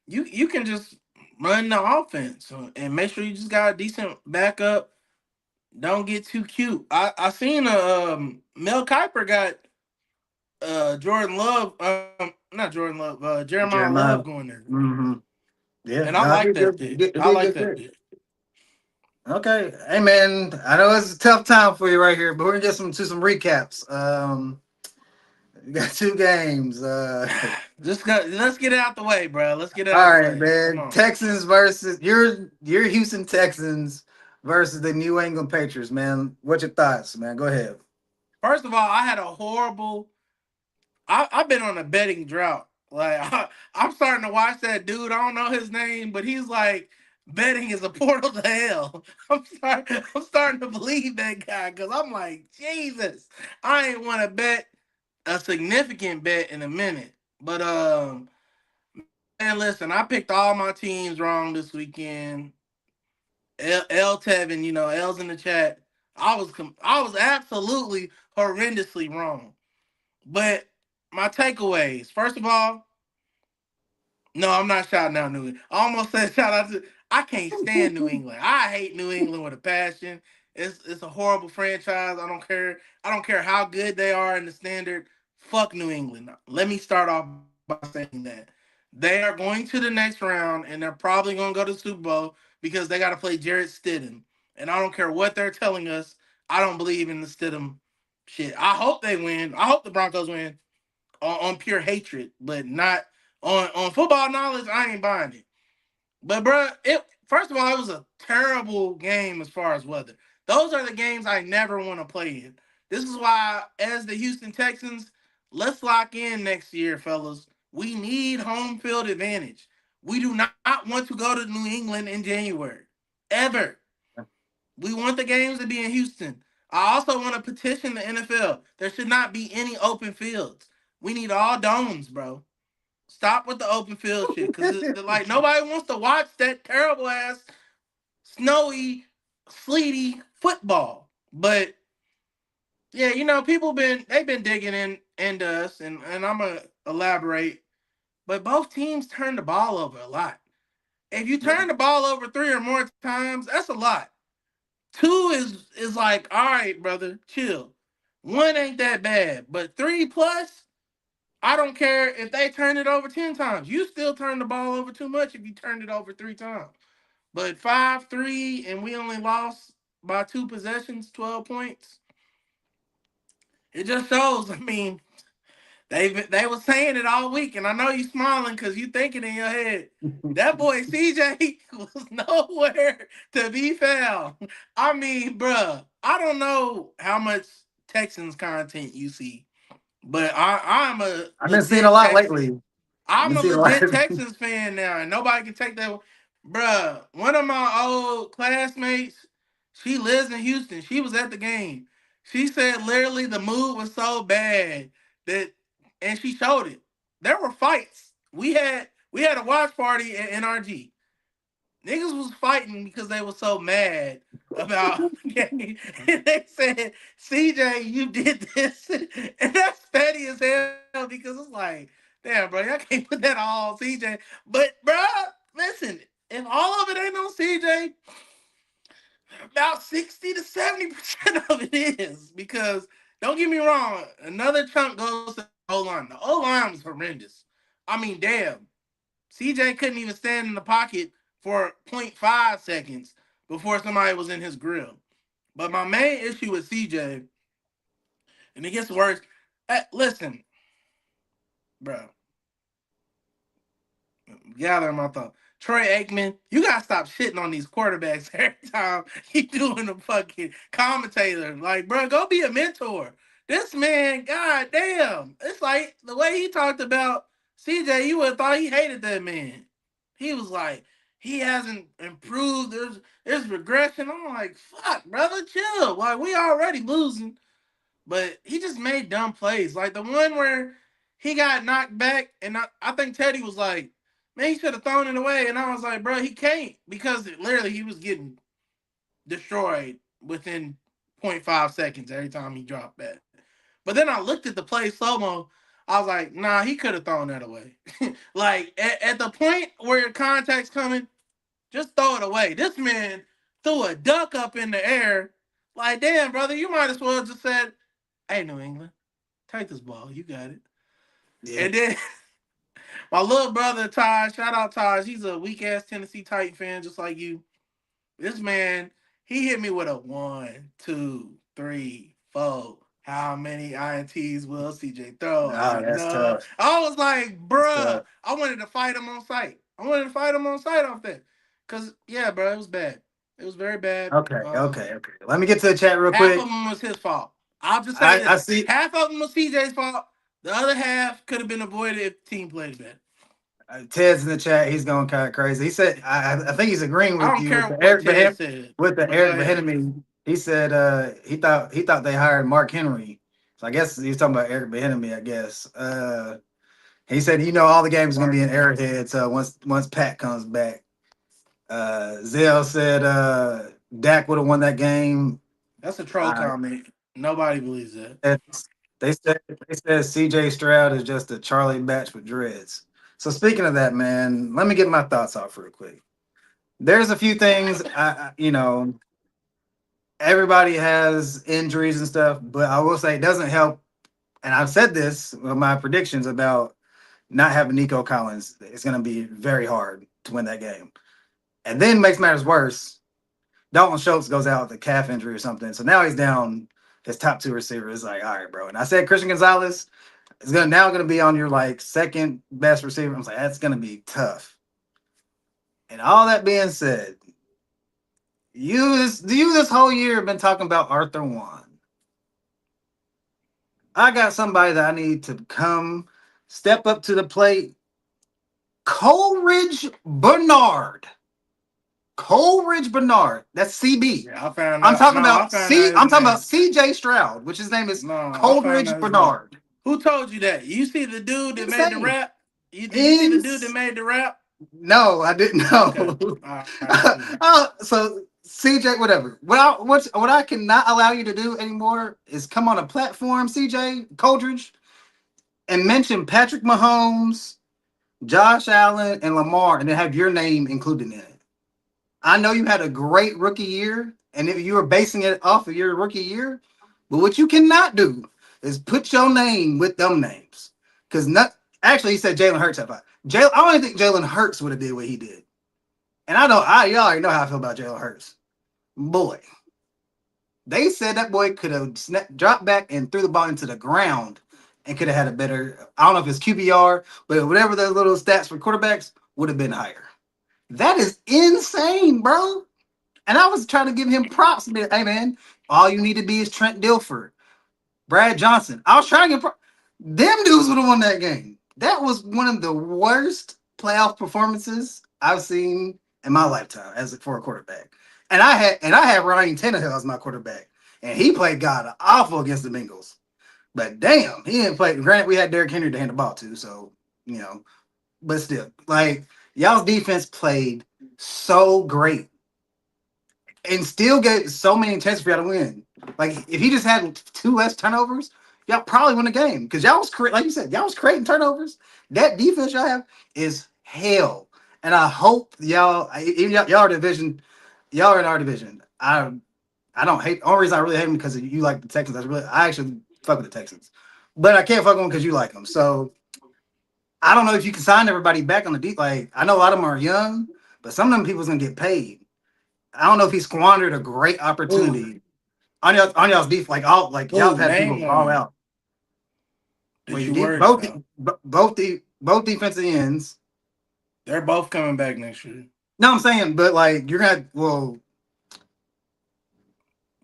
you can just run the offense and make sure you just got a decent backup. Don't get too cute. I seen Mel Kiper got Jordan Love, not Jordan Love, Jeremiah Love Jeremiah. going there, Mm-hmm. Yeah, and I no, like that bit. it'd I be a like good that pick. bit. Okay, hey man, I know it's a tough time for you right here, but we're gonna get some recaps. We got two games. Just go, let's get it out the way, bro. Let's get it All out the right, way. Come man. on. Texans versus your Houston Texans versus the New England Patriots, man. What's your thoughts, man? Go ahead. First of all, I had a horrible. I've been on a betting drought. Like I'm starting to watch that dude. I don't know his name, but he's like betting is a portal to hell. I'm starting to believe that guy because I'm like Jesus. I ain't want to bet a significant bet in a minute, but man, listen, I picked all my teams wrong this weekend. L Tevin, L's in the chat. I was absolutely horrendously wrong. But my takeaways, first of all, no, I'm not shouting out New England. I almost said shout out to. I can't stand New England. I hate New England with a passion. It's a horrible franchise. I don't care. I don't care how good they are in the standard. Fuck New England. Let me start off by saying that they are going to the next round and they're probably going to go to the Super Bowl because they got to play Jarrett Stidham. And I don't care what they're telling us. I don't believe in the Stidham shit. I hope they win. I hope the Broncos win on pure hatred, but not on football knowledge. I ain't buying it. But bro, it first of all, it was a terrible game as far as weather. Those are the games I never want to play in. This is why, as the Houston Texans, let's lock in next year, fellas. We need home field advantage. We do not want to go to New England in January. Ever. We want the games to be in Houston. I also want to petition the NFL. There should not be any open fields. We need all domes, bro. Stop with the open field shit, cause like nobody wants to watch that terrible ass snowy, sleety football. But yeah, people they've been digging into us, and I'm gonna elaborate. But both teams turn the ball over a lot. If you turn the ball over 3 or more times, that's a lot. Two is like, all right, brother, chill. One ain't that bad, but three plus, I don't care if they turn it over 10 times. You still turn the ball over too much if you turn it over 3 times. But 5-3 and we only lost by 2 possessions, 12 points. It just shows. I mean, they were saying it all week, and I know you smiling because you thinking in your head. That boy CJ was nowhere to be found. I mean, bruh, I don't know how much Texans content you see, but I'm a I've been seeing a legit lot Texans. lately. I've I'm been a seeing a lot. legit Texans fan now, and nobody can take that. Bruh, one of my old classmates, she lives in Houston. She was at the game. She said literally the mood was so bad that, and she showed it. There were fights. We had a watch party at NRG. Niggas was fighting because they were so mad about the game. And they said, CJ, you did this. And that's petty as hell because it's like, damn, bro, y'all can't put that all on CJ. But, bro, listen, if all of it ain't on CJ, about 60 to 70% of it is. Because, don't get me wrong, another chunk goes to the O-line. The O-line was horrendous. I mean, damn. CJ couldn't even stand in the pocket for 0.5 seconds before somebody was in his grill. But my main issue with CJ, and it gets worse. Listen, bro, gather my thought. Troy Aikman, you gotta stop shitting on these quarterbacks every time you doing a fucking commentator. Like, bro, go be a mentor. This man, god damn, it's like the way he talked about CJ, you would have thought he hated that man. He was like, he hasn't improved. There's regression. I'm like, fuck, brother, chill. Like, we already losing. But he just made dumb plays. Like the one where he got knocked back, and I think Teddy was like, man, he should have thrown it away. And I was like, bro, he can't because literally he was getting destroyed within 0.5 seconds every time he dropped back. But then I looked at the play slow mo. I was like, nah, he could have thrown that away. Like at the point where your contact's coming, just throw it away. This man threw a duck up in the air. Like, damn, brother, you might as well just said, "Hey, New England, take this ball. You got it." Yeah. And then my little brother Taj, shout out Taj, he's a weak ass Tennessee Titan fan, just like you. This man, he hit me with a 1, 2, 3, 4. How many INTs will CJ throw? I Oh, don't that's know. tough. I was like, That's bruh, tough. I wanted to fight him on sight. I wanted to fight him on sight off that. Cause yeah, bro, it was bad. It was very bad. Okay, okay, okay. Let me get to the chat real Half of quick. them was his fault. I'll just say I this: see half of them was CJ's fault. The other half could have been avoided if the team played better. Ted's in the chat. He's going kind of crazy. He said, I think he's agreeing I with don't you with care the what Eric Ted Behem said, with the but go Eric ahead. Bieniemy. He said he thought they hired Mark Henry. So I guess he's talking about Eric Bieniemy. I guess. He said all the games are gonna Mark be in Henry. Arrowhead. So once Pat comes back, Zell said Dak would have won that game. That's a troll I, comment. Nobody believes that. they said C.J. Stroud is just a Charlie Batch with dreads. So speaking of that, man, let me get my thoughts off real quick. There's a few things everybody has injuries and stuff, but I will say it doesn't help. And I've said this with my predictions about not having Nico Collins. It's going to be very hard to win that game. And then makes matters worse. Dalton Schultz goes out with a calf injury or something. So now he's down his top two receivers. Like, all right, bro. And I said Christian Gonzalez is gonna be on your like second best receiver. I was like, that's gonna be tough. And all that being said, you this whole year have been talking about Arthur Juan. I got somebody that I need to come step up to the plate. Coleridge Bernard. Coleridge Bernard. That's CB. Yeah, I found I'm out. talking No, I about found out his I'm talking about name. CJ Stroud, which his name is No, I found Coleridge out his name. Bernard. Who told you that? You see the dude that made the Insane. rap? Did you see the dude that Ins- made the rap? no, I didn't Okay. know. All right, cool. So CJ, whatever. What I cannot allow you to do anymore is come on a platform, CJ Coleridge, and mention Patrick Mahomes, Josh Allen, and Lamar, and then have your name included in it. I know you had a great rookie year, and if you were basing it off of your rookie year, but what you cannot do is put your name with them names. Because not actually he said Jalen Hurts had five. I don't even think Jalen Hurts would have did what he did. And y'all already know how I feel about Jalen Hurts. Boy, they said that boy could have dropped back and threw the ball into the ground and could have had a better, I don't know if it's QBR, but whatever the little stats for quarterbacks would have been higher. That is insane, bro. And I was trying to give him props. Hey, man, all you need to be is Trent Dilfer, Brad Johnson. I was trying to get them dudes would have won that game. That was one of the worst playoff performances I've seen in my lifetime for a quarterback. And I had Ryan Tannehill as my quarterback, and he played god awful against the Bengals. But damn, he didn't play. Granted, we had Derrick Henry to hand the ball to, so but still, like y'all's defense played so great and still get so many chances for y'all to win. Like if he just had two less turnovers, y'all probably win the game because y'all was like you said, y'all was creating turnovers. That defense y'all have is hell, and I hope even y'all are division, y'all are in our division. I don't hate. The only reason I really hate them because you like the Texans. I actually fuck with the Texans, but I can't fuck with them because you like them. So I don't know if you can sign everybody back on the deep. Like I know a lot of them are young, but some of them people's gonna get paid. I don't know if he squandered a great Ooh, opportunity on y'all's defense. Like y'all have had people name ball one out. Well, that you worried about. both defensive ends. They're both coming back next year. No, I'm saying, but like you're gonna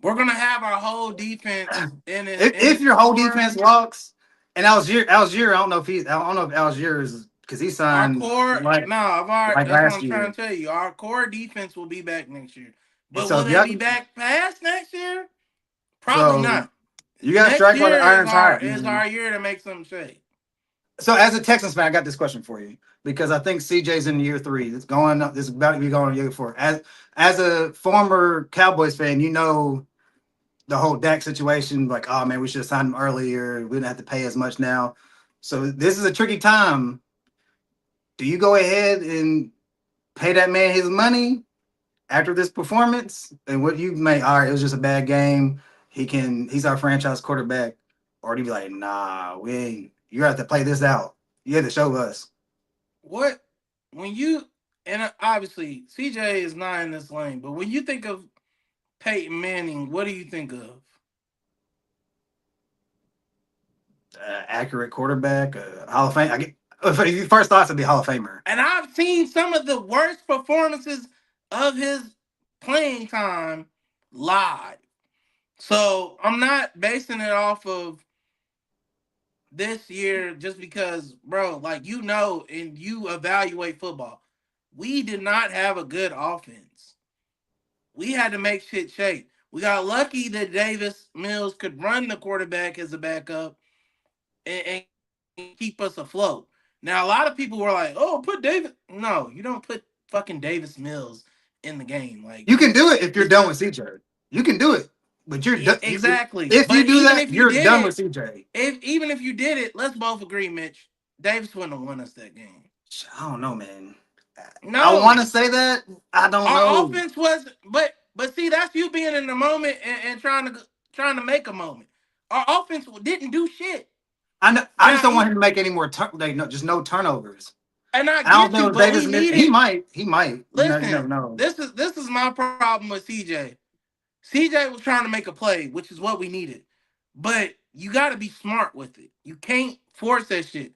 We're gonna have our whole defense in if its your whole defense core. walks, and Algier, I don't know if Algier is because he Our signed core, like no, I've already. like That's what last I'm trying year. to tell you. Our core defense will be back next year, And but so will if they y'all be back past next year? Probably so not. you gotta Next strike while the year is iron's our hot, is man. our year to make some shake. So as a Texans fan, I got this question for you because I think CJ's in year three. It's going up. This is about to be going on year four. As a former Cowboys fan, the whole Dak situation, like, oh man, we should have signed him earlier. We didn't have to pay as much now. So this is a tricky time. Do you go ahead and pay that man his money after this performance? And what you may, all right, it was just a bad game. He's our franchise quarterback. Or do you be like, nah, we ain't, you have to play this out. You have to show us. What when you and obviously CJ is not in this lane, but when you think of Peyton Manning, what do you think of? Accurate quarterback, Hall of Fame. First thoughts would be Hall of Famer. And I've seen some of the worst performances of his playing time live. So I'm not basing it off of this year just because, bro, like and you evaluate football. We did not have a good offense. We had to make shit shake. We got lucky that Davis Mills could run the quarterback as a backup and keep us afloat. Now, a lot of people were like, "Oh, put Davis." No, you don't put fucking Davis Mills in the game. Like, you can do it if you're done with CJ. You can do it, but you're done. Exactly. If but you do that, if you're done with CJ. Even if you did it, let's both agree, Mitch. Davis wouldn't have won us that game. I don't know, man. No, I want to say that. I don't know. Our offense was, but see, that's you being in the moment and trying to make a moment. Our offense didn't do shit. I know, I just don't want him to make any more just no turnovers. And I don't get you, but Davis we needed. He might. Listen, you never know. This is my problem with CJ. CJ was trying to make a play, which is what we needed. But you got to be smart with it. You can't force that shit.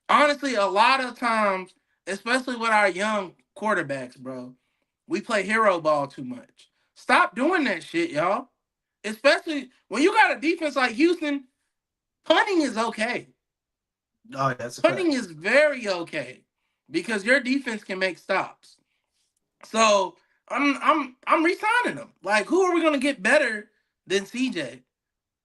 Honestly, a lot of times, especially with our young quarterbacks, bro, we play hero ball too much. Stop doing that shit, y'all. Especially when you got a defense like Houston, punting is okay. Oh, that's punting is very okay because your defense can make stops. So I'm re-signing them. Like, who are we gonna get better than CJ?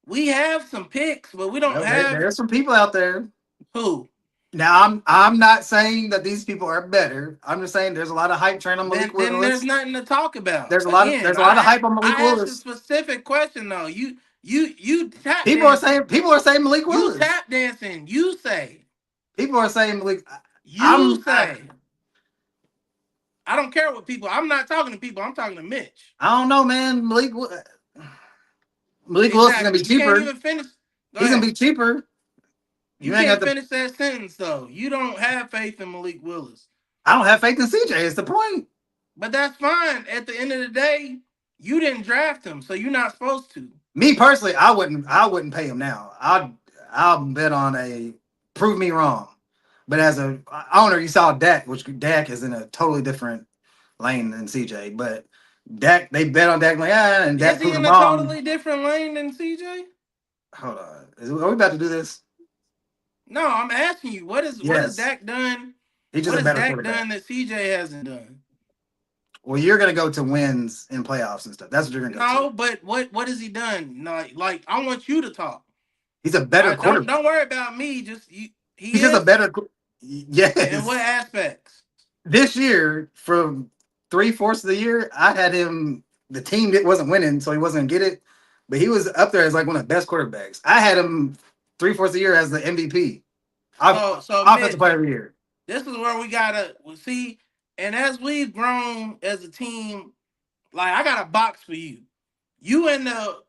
We have some picks, but we don't have. There's some people out there. Who? Now I'm not saying that these people are better. I'm just saying there's a lot of hype train on Malik Willis. Then there's nothing to talk about. There's a lot of hype on Malik Willis. I asked a specific question though. You tap people dancing. People are saying Malik Willis. You tap dancing. You say. People are saying Malik. I don't care what people. I'm not talking to people. I'm talking to Mitch. I don't know, man. Malik Willis is gonna be cheaper. You can't even finish. He's gonna be cheaper. You can't finish that sentence though. You don't have faith in Malik Willis. I don't have faith in CJ. It's the point. But that's fine. At the end of the day, you didn't draft him, so you're not supposed to. Me personally, I wouldn't pay him now. I'll bet on a prove me wrong. But as a owner, you saw Dak, which Dak is in a totally different lane than CJ. But Dak, they bet on Dak, like, and Dak is he in a totally different lane than CJ? Hold on, are we about to do this? No, I'm asking you, what has Dak done? He's just a better quarterback. What has Dak done that CJ hasn't done? Well, you're gonna go to wins in playoffs and stuff. That's what you're gonna go to. No, but what has he done? Like I want you to talk. He's a better quarterback. Don't worry about me. Just he's just a better. Yes. In what aspects? This year, from 3/4 of the year, I had him. The team that wasn't winning, so he wasn't gonna get it. But he was up there as like one of the best quarterbacks. I had him 3/4 of the year as the MVP. So offensive player of the year. This is where we gotta see. And as we've grown as a team, like, I got a box for you. You in the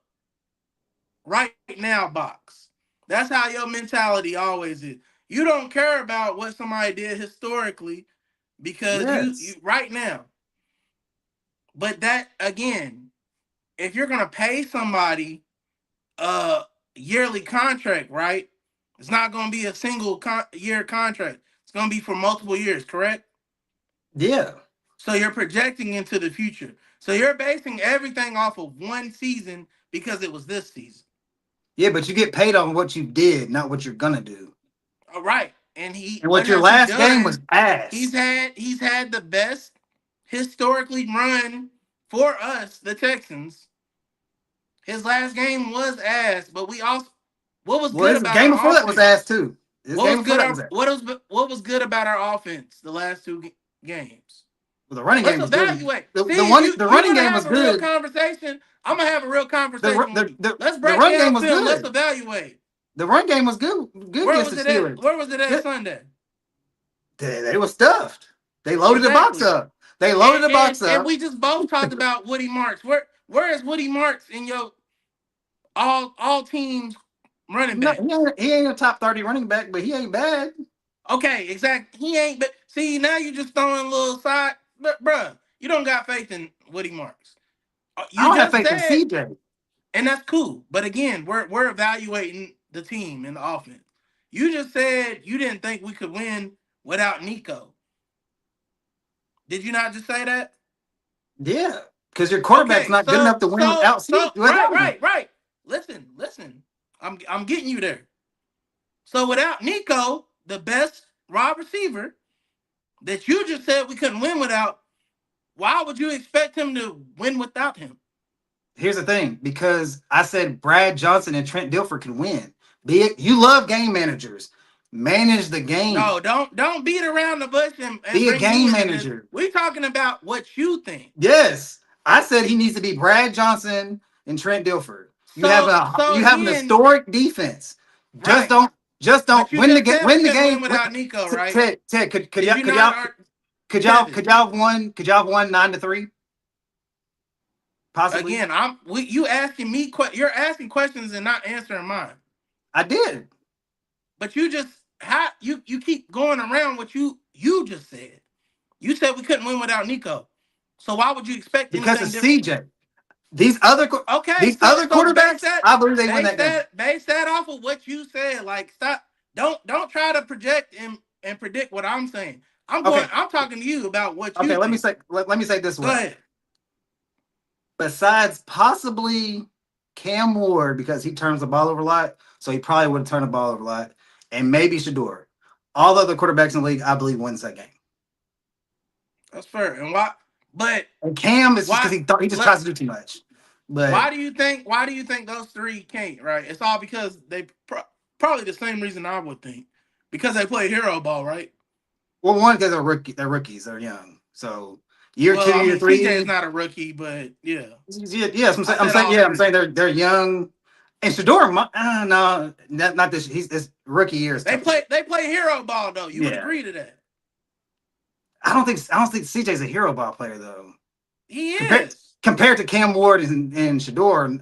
right now box. That's how your mentality always is. You don't care about what somebody did historically because you right now. But that, again, if you're gonna pay somebody a yearly contract, right? It's not gonna be a single year contract. It's gonna be for multiple years, correct? Yeah. So you're projecting into the future. So you're basing everything off of one season because it was this season. Yeah, but you get paid on what you did, not what you're gonna do. All right. And what your last game was ass. He's had the best historically run for us, the Texans. His last game was ass, but we also good about the game before that was ass too. What was good about our offense the last two games? Well, the running Let's game was good. evaluate. The, See, the if one the you running want to game was have a real good. conversation, I'm gonna have a real conversation with you. Let's The break run game down was film. Let's good. evaluate. The run game was good Where against was the it at? Steelers. Where was it at Good. Sunday? They were stuffed. They loaded the box Exactly. up. They loaded the box And up. we just both talked about Woody Marks. Where is Woody Marks in your all teams running No, back? he ain't a top 30 running back, but he ain't bad. Okay, exactly. He ain't. But see, now you just throwing a little side. But bruh, you don't got faith in Woody Marks. I You don't have just faith in said, CJ. and that's cool. But again, we're evaluating the team and the offense. You just said you didn't think we could win without Nico. Did you not just say that? Yeah, because your quarterback's Okay, not good enough to win without him. right. Listen. I'm getting you there. So without Nico, the best wide receiver that you just said we couldn't win without, why would you expect him to win without him? Here's the thing, because I said Brad Johnson and Trent Dilfer can win. You love game managers. Manage the game. No, don't beat around the bush and Be a bring me game into this. manager. We're talking about what you think. Yes. I said he needs to be Brad Johnson and Trent Dilfer. You have an again, historic defense. right. Just But don't you win the just game. said we Win the couldn't win game. without Nico, right? Ted, Did you not could y'all have won 9-3? Possibly. Again, you asking me you're asking questions and not answering mine. I did. But you just you keep going around what you just said. You said we couldn't win without Nico. So why would you expect Because anything of different? CJ. These other quarterbacks, I believe they win that game. Base that off of what you said. Like stop. Don't try to project and predict what I'm saying. I'm talking to you about what you Okay, let me think. say this way. Go ahead. Besides possibly Cam Ward, because he turns the ball over a lot, so he probably would have turned the ball over a lot, and maybe Shador. All the other quarterbacks in the league, I believe, wins that game. That's fair. And why? But and Cam is because he just tries to do too much. But why do you think those three can't? Right? It's all because they probably the same reason I would think, because they play hero ball, right? Well, one, because they're rookies, they're young, so year 2, year 3. CJ is not a rookie, but yeah. Yes, I'm saying they're young. And Shador, no, not this. His rookie year. They play hero ball though. You would agree to that? I don't think CJ's a hero ball player though. He is compared to Cam Ward and Shador.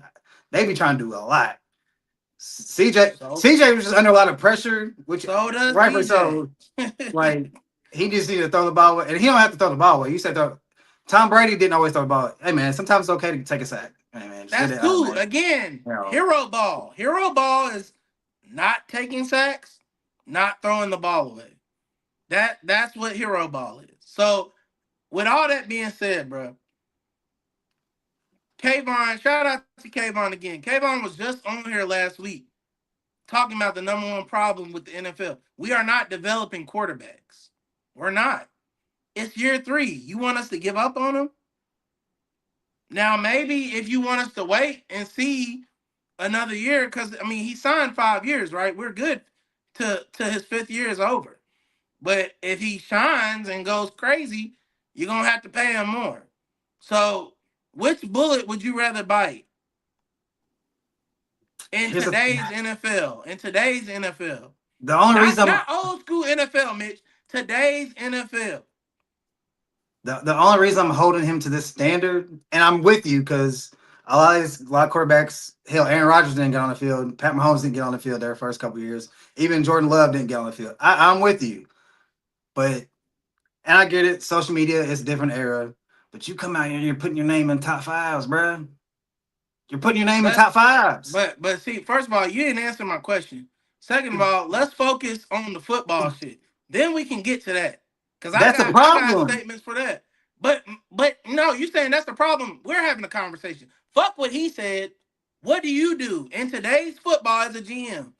They be trying to do a lot. CJ was just under a lot of pressure, which rightfully so. Like he just needed to throw the ball away, and he don't have to throw the ball away. You said Tom Brady didn't always throw the ball. Hey man, sometimes it's okay to take a sack. Hey man, that's cool. Again, hero ball. Hero ball is not taking sacks, not throwing the ball away. That's what hero ball is. So, with all that being said, bro, Kayvon, shout out to Kayvon again. Kayvon was just on here last week talking about the number one problem with the NFL. We are not developing quarterbacks. We're not. It's year 3. You want us to give up on them? Now, maybe if you want us to wait and see another year, because, I mean, he signed 5 years, right? We're good to his 5th year is over. But if he shines and goes crazy, you're going to have to pay him more. So, which bullet would you rather bite in today's NFL? The only reason not old school NFL, Mitch. Today's NFL. The only reason I'm holding him to this standard, and I'm with you, because a lot of quarterbacks, hell, Aaron Rodgers didn't get on the field, Pat Mahomes didn't get on the field their first couple of years, even Jordan Love didn't get on the field. I'm with you, and I get it. Social media is a different era, but you come out here and you're putting your name in top 5s, bro. You're putting your name in top 5s. But see, first of all, you didn't answer my question. Second of all, let's focus on the football shit. Then we can get to that. Because I got statements for that. But no, you're saying that's the problem. We're having a conversation. Fuck what he said. What do you do in today's football as a GM?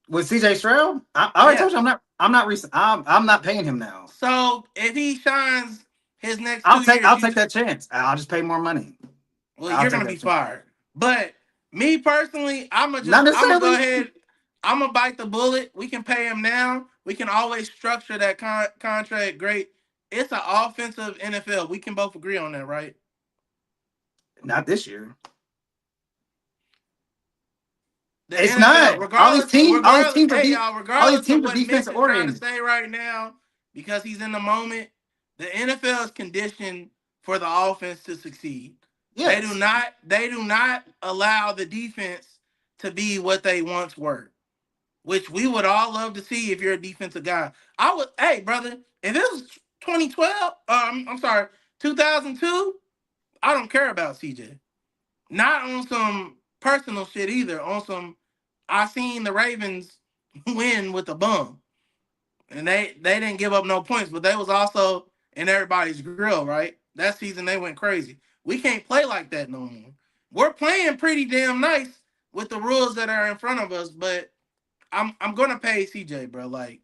With CJ Stroud? I already told you I'm not paying him now. So if he shines his next I'll take that chance. I'll just pay more money. Well, you're gonna be fired. But me personally, I'm gonna go ahead. I'm gonna bite the bullet. We can pay him now. We can always structure that contract great It's an offensive NFL. We can both agree on that, right? Not this year. The It's NFL, not. All these teams hey y'all, all these regardless of teams are what Mitch defensive is trying to oriented. say right now, because he's in the moment, the NFL is conditioned for the offense to succeed. Yes. They do not allow the defense to be what they once were, which we would all love to see if you're a defensive guy. Hey brother, if it was 2012, I'm sorry, 2002, I don't care about CJ. Not on some personal shit either. On some, I seen the Ravens win with a bum, and they didn't give up no points, but they was also in everybody's grill, right? That season they went crazy. We can't play like that no more. We're playing pretty damn nice with the rules that are in front of us, but I'm gonna pay CJ, bro. Like,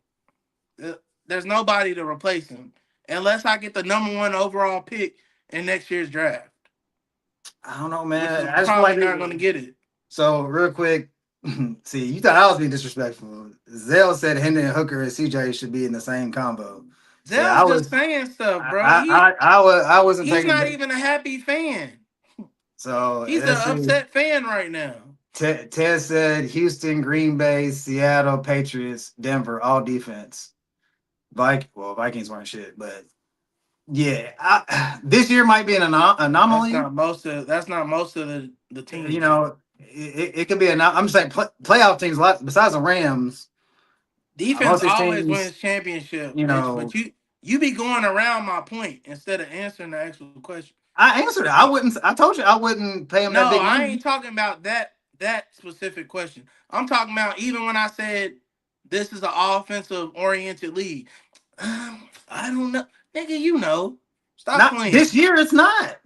there's nobody to replace him unless I get the #1 overall pick in next year's draft, I don't know, which man. is I just feel probably like not gonna get it. so real quick. See, you thought I was being disrespectful. Zell said Hendon Hooker and CJ should be in the same combo. See, Zell's just saying stuff, bro. I wasn't He's taking not it. even a happy fan. So He's an let's see. upset fan right now. Ted said Houston, Green Bay, Seattle, Patriots, Denver, all defense. Vikings weren't shit, but yeah, this year might be an anomaly. That's not most of the You teams. know, it could be an. I'm just saying playoff teams. A lot besides the Rams, Defense most of these always teams. wins championship, You Mitch. But know, you be going around my point instead of answering the actual question. I answered it. I wouldn't. I told you I wouldn't pay him that No, big I money. ain't talking about that specific question. I'm talking about even when I said this is an offensive oriented league. I don't know, nigga. You know, stop Not playing. this year. It's not.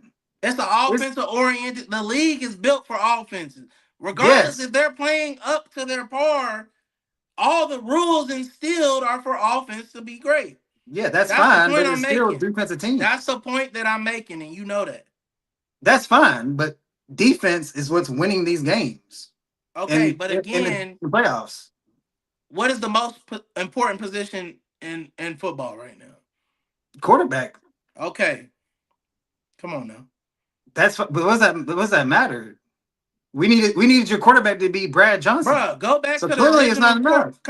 It's an It's offensive oriented. The league is built for offenses. Regardless yes. if they're playing up to their par, all the rules instilled are for offense to be great. Yeah, that's That's the fine, point but I'm it's still making. defensive That's teams. the point that I'm making, and you know that. That's fine, but defense is what's winning these games Okay, but in the again, playoffs. what is the most important position in football right now? Quarterback. Okay, come on now, But what's that matter? We needed your quarterback to be Brad Johnson. bruh. Go back So to the clearly it's not original enough.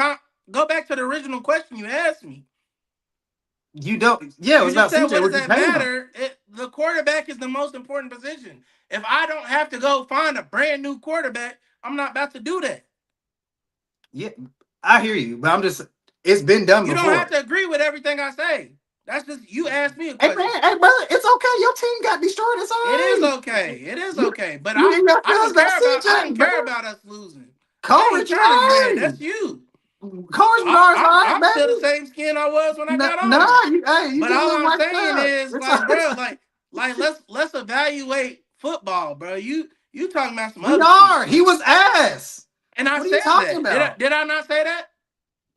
go back to the original question you asked me. You don't. Yeah, it You was just about said, CJ. what does Would you that pay him? matter? The quarterback is the most important position. If I don't have to go find a brand new quarterback, I'm not about to do that. Yeah, I hear you, but I'm just. It's been done You don't have before. to agree with everything I say. That's just you asked me a Hey question. man, hey brother, it's okay. Your team got destroyed. It's all It is right. okay. It is You okay. But you in your feelings about I CJ, don't bro. care about us losing. I ain't Coleridge was trying to be all mad. right. That's you. Coleridge was all right, I'm still the baby. same skin I was when I No, got no, on. you But get a all little I'm wiped saying up. is, It's all like, bro, right. let's evaluate football, bro. You talking about some We other shit. are. He was ass. And I What are you said talking that. about? Did I not say that?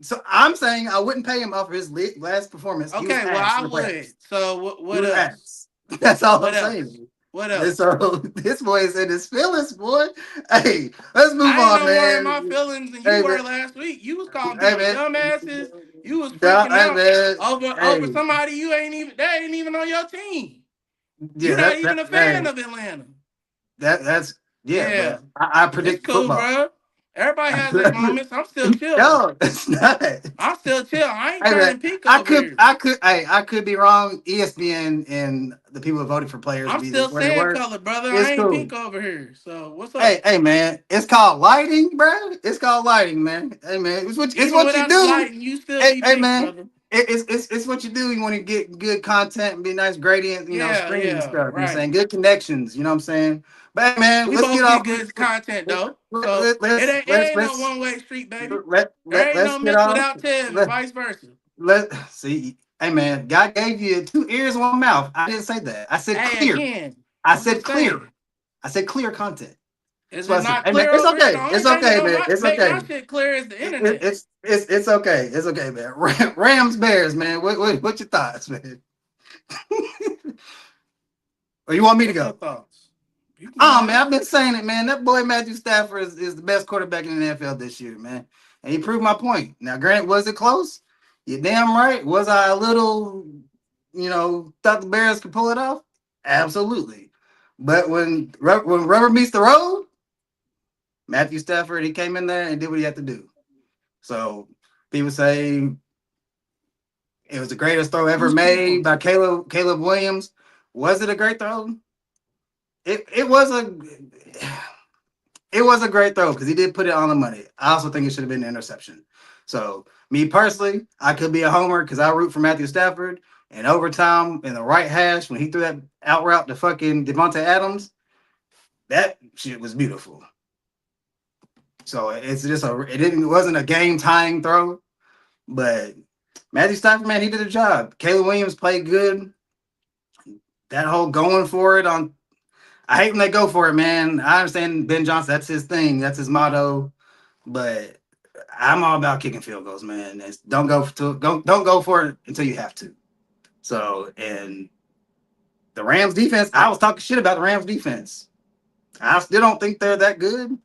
So I'm saying I wouldn't pay him off for his last performance. He was Okay, well ass in I the would. playoffs. So He what was else? ass. That's all I'm What else? saying. What And else? so this boy is in his feelings, boy. Hey, let's move I ain't on, no more in my man. feelings than you Hey, were man. last week. You was calling Hey, people man. dumbasses. You was Yeah, freaking hey, out man. over Hey, somebody you ain't even that ain't even on your team. yeah, You're not that even that a fan hey, of Atlanta. that's yeah, Yeah, but I it's predict cool, football. bro. Everybody has their moments. I'm still chill though. No, it's not. I'm still chill. I ain't Hey man, turning pink over here. I could be wrong. ESPN and the people who voted for players I'm be still where they sand were. colored, brother. I It's ain't cool. pink over here. So what's up? Hey man, it's called lighting, bro. It's called lighting, man. Hey man, it's Even what you without the do. lighting, you still Hey, be hey pink, man, brother. it's what you do. You want to get good content and be nice gradient, Yeah, streaming and yeah, stuff. You know what I'm saying? right. Good connections. You know what I'm saying? But hey man, We let's get both get off. good content though. So Let, let's it ain't no let's one way street, baby. There ain't let's no get Mitch off. without Tev and Let vice versa. let see. Hey man, God gave you two ears, one mouth. I didn't say that. I said Hey, clear. again, I I'm said just clear. saying. I said clear content. Is That's what it I said. not Hey man, clear it's over here? The okay. only It's thing that okay, don't man. It's make my okay. shit clear is the internet. It's okay. It's okay, man. Rams Bears, man. What's your thoughts, man? Or you want me to What's your go? thoughts? You can Oh go man, ahead. I've been saying it, man. That boy Matthew Stafford is the best quarterback in the NFL this year, man. And he proved my point. Now, Grant, was it close? You damn right. Was I a little, thought the Bears could pull it off? Absolutely. But when rubber meets the road, Matthew Stafford, he came in there and did what he had to do. So people say it was the greatest throw ever made by Caleb Williams. Was it a great throw? It was a great throw because he did put it on the money. I also think it should have been an interception. So me personally, I could be a homer because I root for Matthew Stafford. And overtime in the right hash when he threw that out route to fucking Devontae Adams, that shit was beautiful. So it wasn't a game tying throw, but Matthew Stafford, man, he did a job. Caleb Williams played good. That whole going for it on, I hate when they go for it, man. I understand Ben Johnson, that's his thing, that's his motto, but I'm all about kicking field goals, man. Don't go for it until you have to. So, and the Rams defense, I was talking shit about the Rams defense. I still don't think they're that good,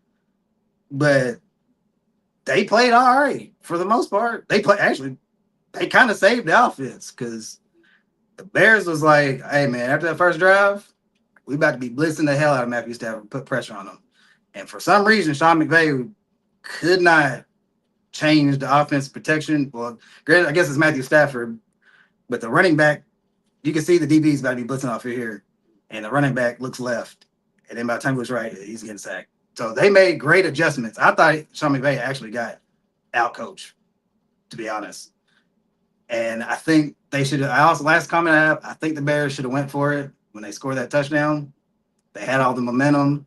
but they played all right for the most part. They kind of saved the offense because the Bears was like, hey man, after that first drive, we about to be blitzing the hell out of Matthew Stafford, put pressure on him. And for some reason, Sean McVay could not change the offense protection. Well, granted, I guess it's Matthew Stafford, but the running back, you can see the DB's about to be blitzing off here, and the running back looks left. And then by the time he was right, he's getting sacked. So they made great adjustments. I thought Sean McVay actually got out coached, to be honest. And I think they should have. I also last comment I have. I think the Bears should have went for it when they scored that touchdown. They had all the momentum,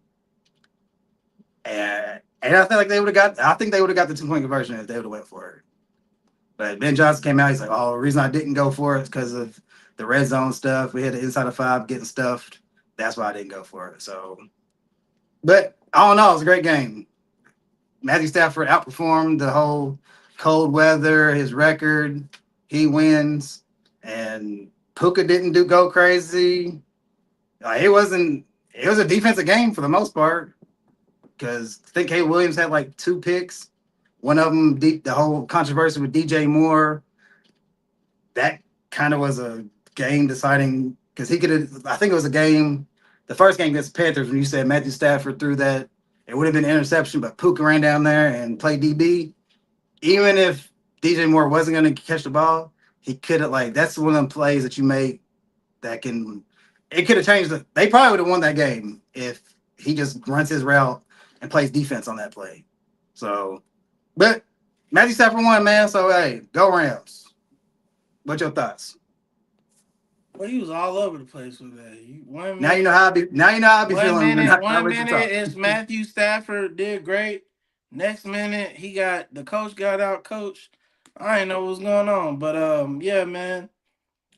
and I feel like they would have got. I think they would have got the 2-point conversion if they would have went for it. But Ben Johnson came out. He's like, "Oh, the reason I didn't go for it is because of the red zone stuff. We had the inside of 5 getting stuffed. That's why I didn't go for it." So, but all in all, it was a great game. Matthew Stafford outperformed the whole cold weather, his record. He wins, and Puka didn't go crazy. Like, it was a defensive game for the most part because I think K. Williams had like 2 picks. One of them, the whole controversy with DJ Moore, that kind of was a game deciding because he could have. I think it was a game, the first game against the Panthers when you said Matthew Stafford threw that. It would have been an interception, but Puka ran down there and played DB. Even if DJ Moore wasn't going to catch the ball, he could have, like, that's one of them plays that you make that can, it could have changed. They probably would have won that game if he just runs his route and plays defense on that play. So, but Matthew Stafford won, man. So, hey, go Rams. What's your thoughts? Well, he was all over the place with that. Now you know how I be. Now you know how I be feeling. One minute is Matthew Stafford did great. Next minute he got the coach got out coached. I didn't know what was going on, but yeah, man.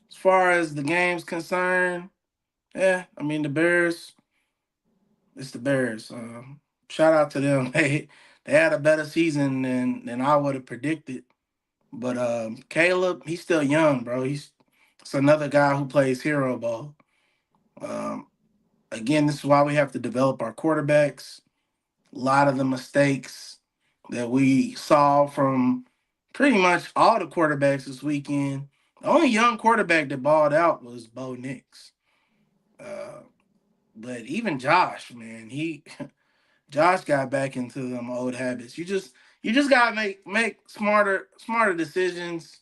As far as the game's concerned, yeah, I mean the Bears. It's the Bears. Shout out to them. They had a better season than I would have predicted. But Caleb, he's still young, bro. It's another guy who plays hero ball. Um, Again, this is why we have to develop our quarterbacks. A lot of the mistakes that we saw from pretty much all the quarterbacks this weekend. The only young quarterback that balled out was Bo Nix. Uh, but even Josh, man, Josh got back into them old habits. You just gotta make smarter decisions,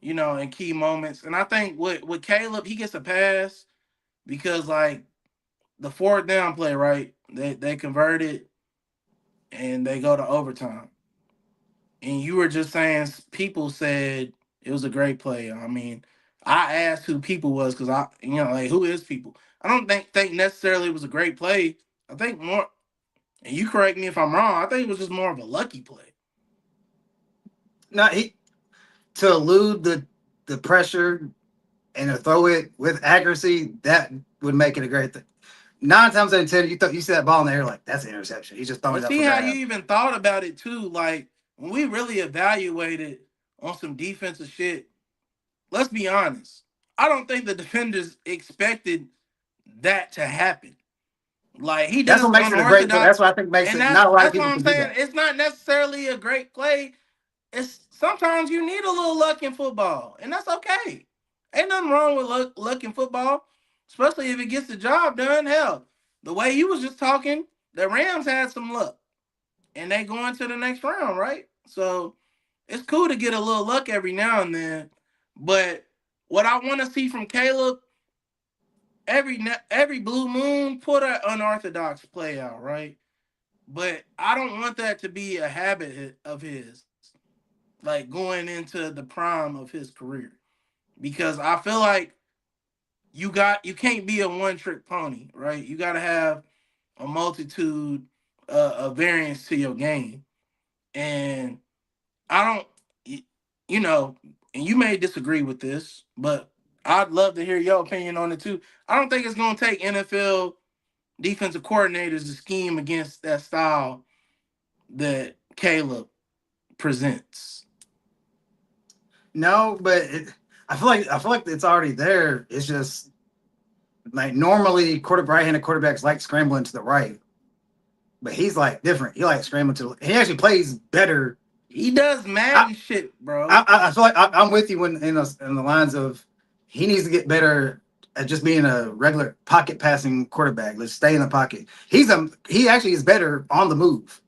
in key moments. And I think with Caleb, he gets a pass because like the fourth down play, right? They converted and they go to overtime. And you were just saying people said it was a great play. I mean, I asked who people was because like who is people? I don't think necessarily it was a great play. I think more, and you correct me if I'm wrong. I think it was just more of a lucky play. No, to elude the pressure and to throw it with accuracy, that would make it a great thing. 9 times out of 10, you see that ball in the air like that's an interception. He's just throwing But it up see for how grabs. you even thought about it too. Like when we really evaluated on some defensive shit, let's be honest. I don't think the defenders expected that to happen. Like he did That's this what makes it a great play. unorthodox, That's what I think makes and it. that's Not a lot of that's what people I'm can do saying. that. It's not necessarily a great play. It's sometimes you need a little luck in football, and that's okay. Ain't nothing wrong with luck in football, especially if it gets the job done. Hell, the way you was just talking, the Rams had some luck, and they go into the next round, right? So it's cool to get a little luck every now and then. But what I want to see from Caleb, every blue moon, put an unorthodox play out, right? But I don't want that to be a habit of his, like going into the prime of his career, because I feel like you can't be a one trick pony, right? You got to have a multitude of variants to your game, and I don't, you know, and you may disagree with this, but I'd love to hear your opinion on it too. I don't think it's going to take NFL defensive coordinators to scheme against that style that Caleb presents. No, but I feel like it's already there. It's just like normally right-handed quarterbacks like scrambling to the right, but he's like different. He likes scrambling to. He actually plays better. He does I Madden shit, bro. I feel like I'm with you in the lines of he needs to get better at just being a regular pocket passing quarterback. Let's stay in the pocket. He actually is better on the move.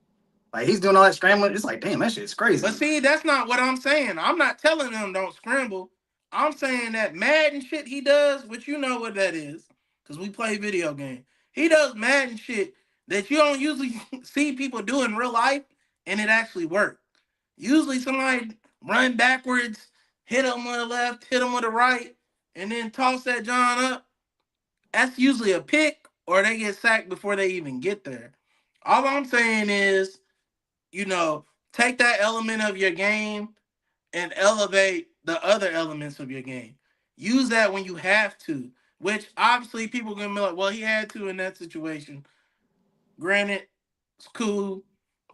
Like he's doing all that scrambling. It's like damn, that shit's But crazy. see, that's not what I'm saying. I'm not telling them don't scramble. I'm saying that Madden shit he does, which you know what that is, because we play video games. He does Madden shit that you don't usually see people do in real life, and it actually works. Usually somebody run backwards, hit him with the left, hit him with the right, and then toss that John up. That's usually a pick, or they get sacked before they even get there. All I'm saying is, you know, take that element of your game and elevate the other elements of your game. Use that when you have to, which obviously people are gonna be like, well, he had to in that situation. Granted, it's cool.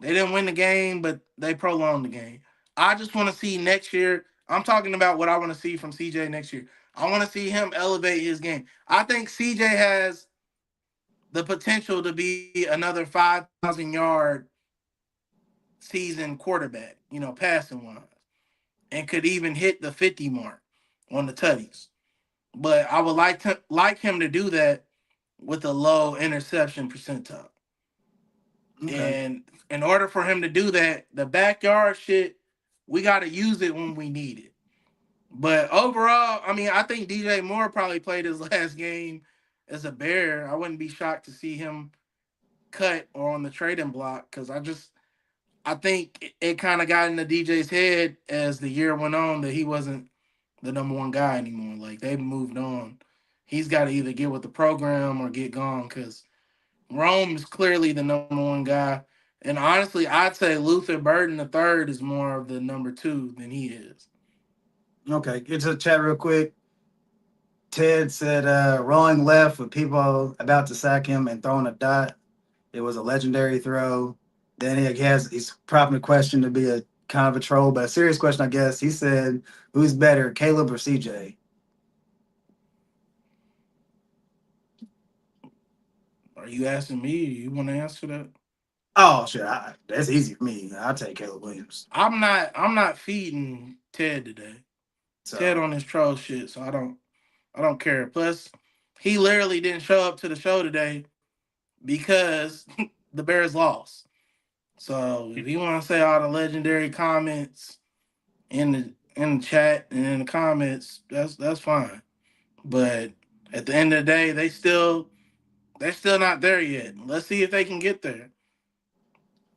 They didn't win the game, but they prolonged the game. I just want to see next year. I'm talking about what I want to see from CJ next year. I want to see him elevate his game. I think CJ has the potential to be another 5,000 yard season quarterback, passing wise, and could even hit the 50 mark on the tutties. But I would like him to do that with a low interception percentile. Okay. And in order for him to do that, the backyard shit, we got to use it when we need it. But overall, I mean, I think DJ Moore probably played his last game as a Bear. I wouldn't be shocked to see him cut or on the trading block, because I think it kind of got into DJ's head as the year went on that he wasn't the number one guy anymore. Like they've moved on. He's got to either get with the program or get gone, because Rome is clearly the number one guy. And honestly, I'd say Luther Burden the third is more of the number two than he is. Okay. Get to the chat real quick. Ted said rolling left with people about to sack him and throwing a dot. It was a legendary throw. Then he's propping the question to be a kind of a troll, but a serious question, I guess. He said, "Who's better, Caleb or CJ?" Are you asking me? You want to answer that? Oh shit, that's easy for me. I'll take Caleb Williams. I'm not feeding Ted today. Ted So on his troll shit, so I don't care. Plus, he literally didn't show up to the show today because the Bears lost. So if you want to say all the legendary comments in the chat and in the comments, that's fine. But at the end of the day, they're still not there yet. Let's see if they can get there.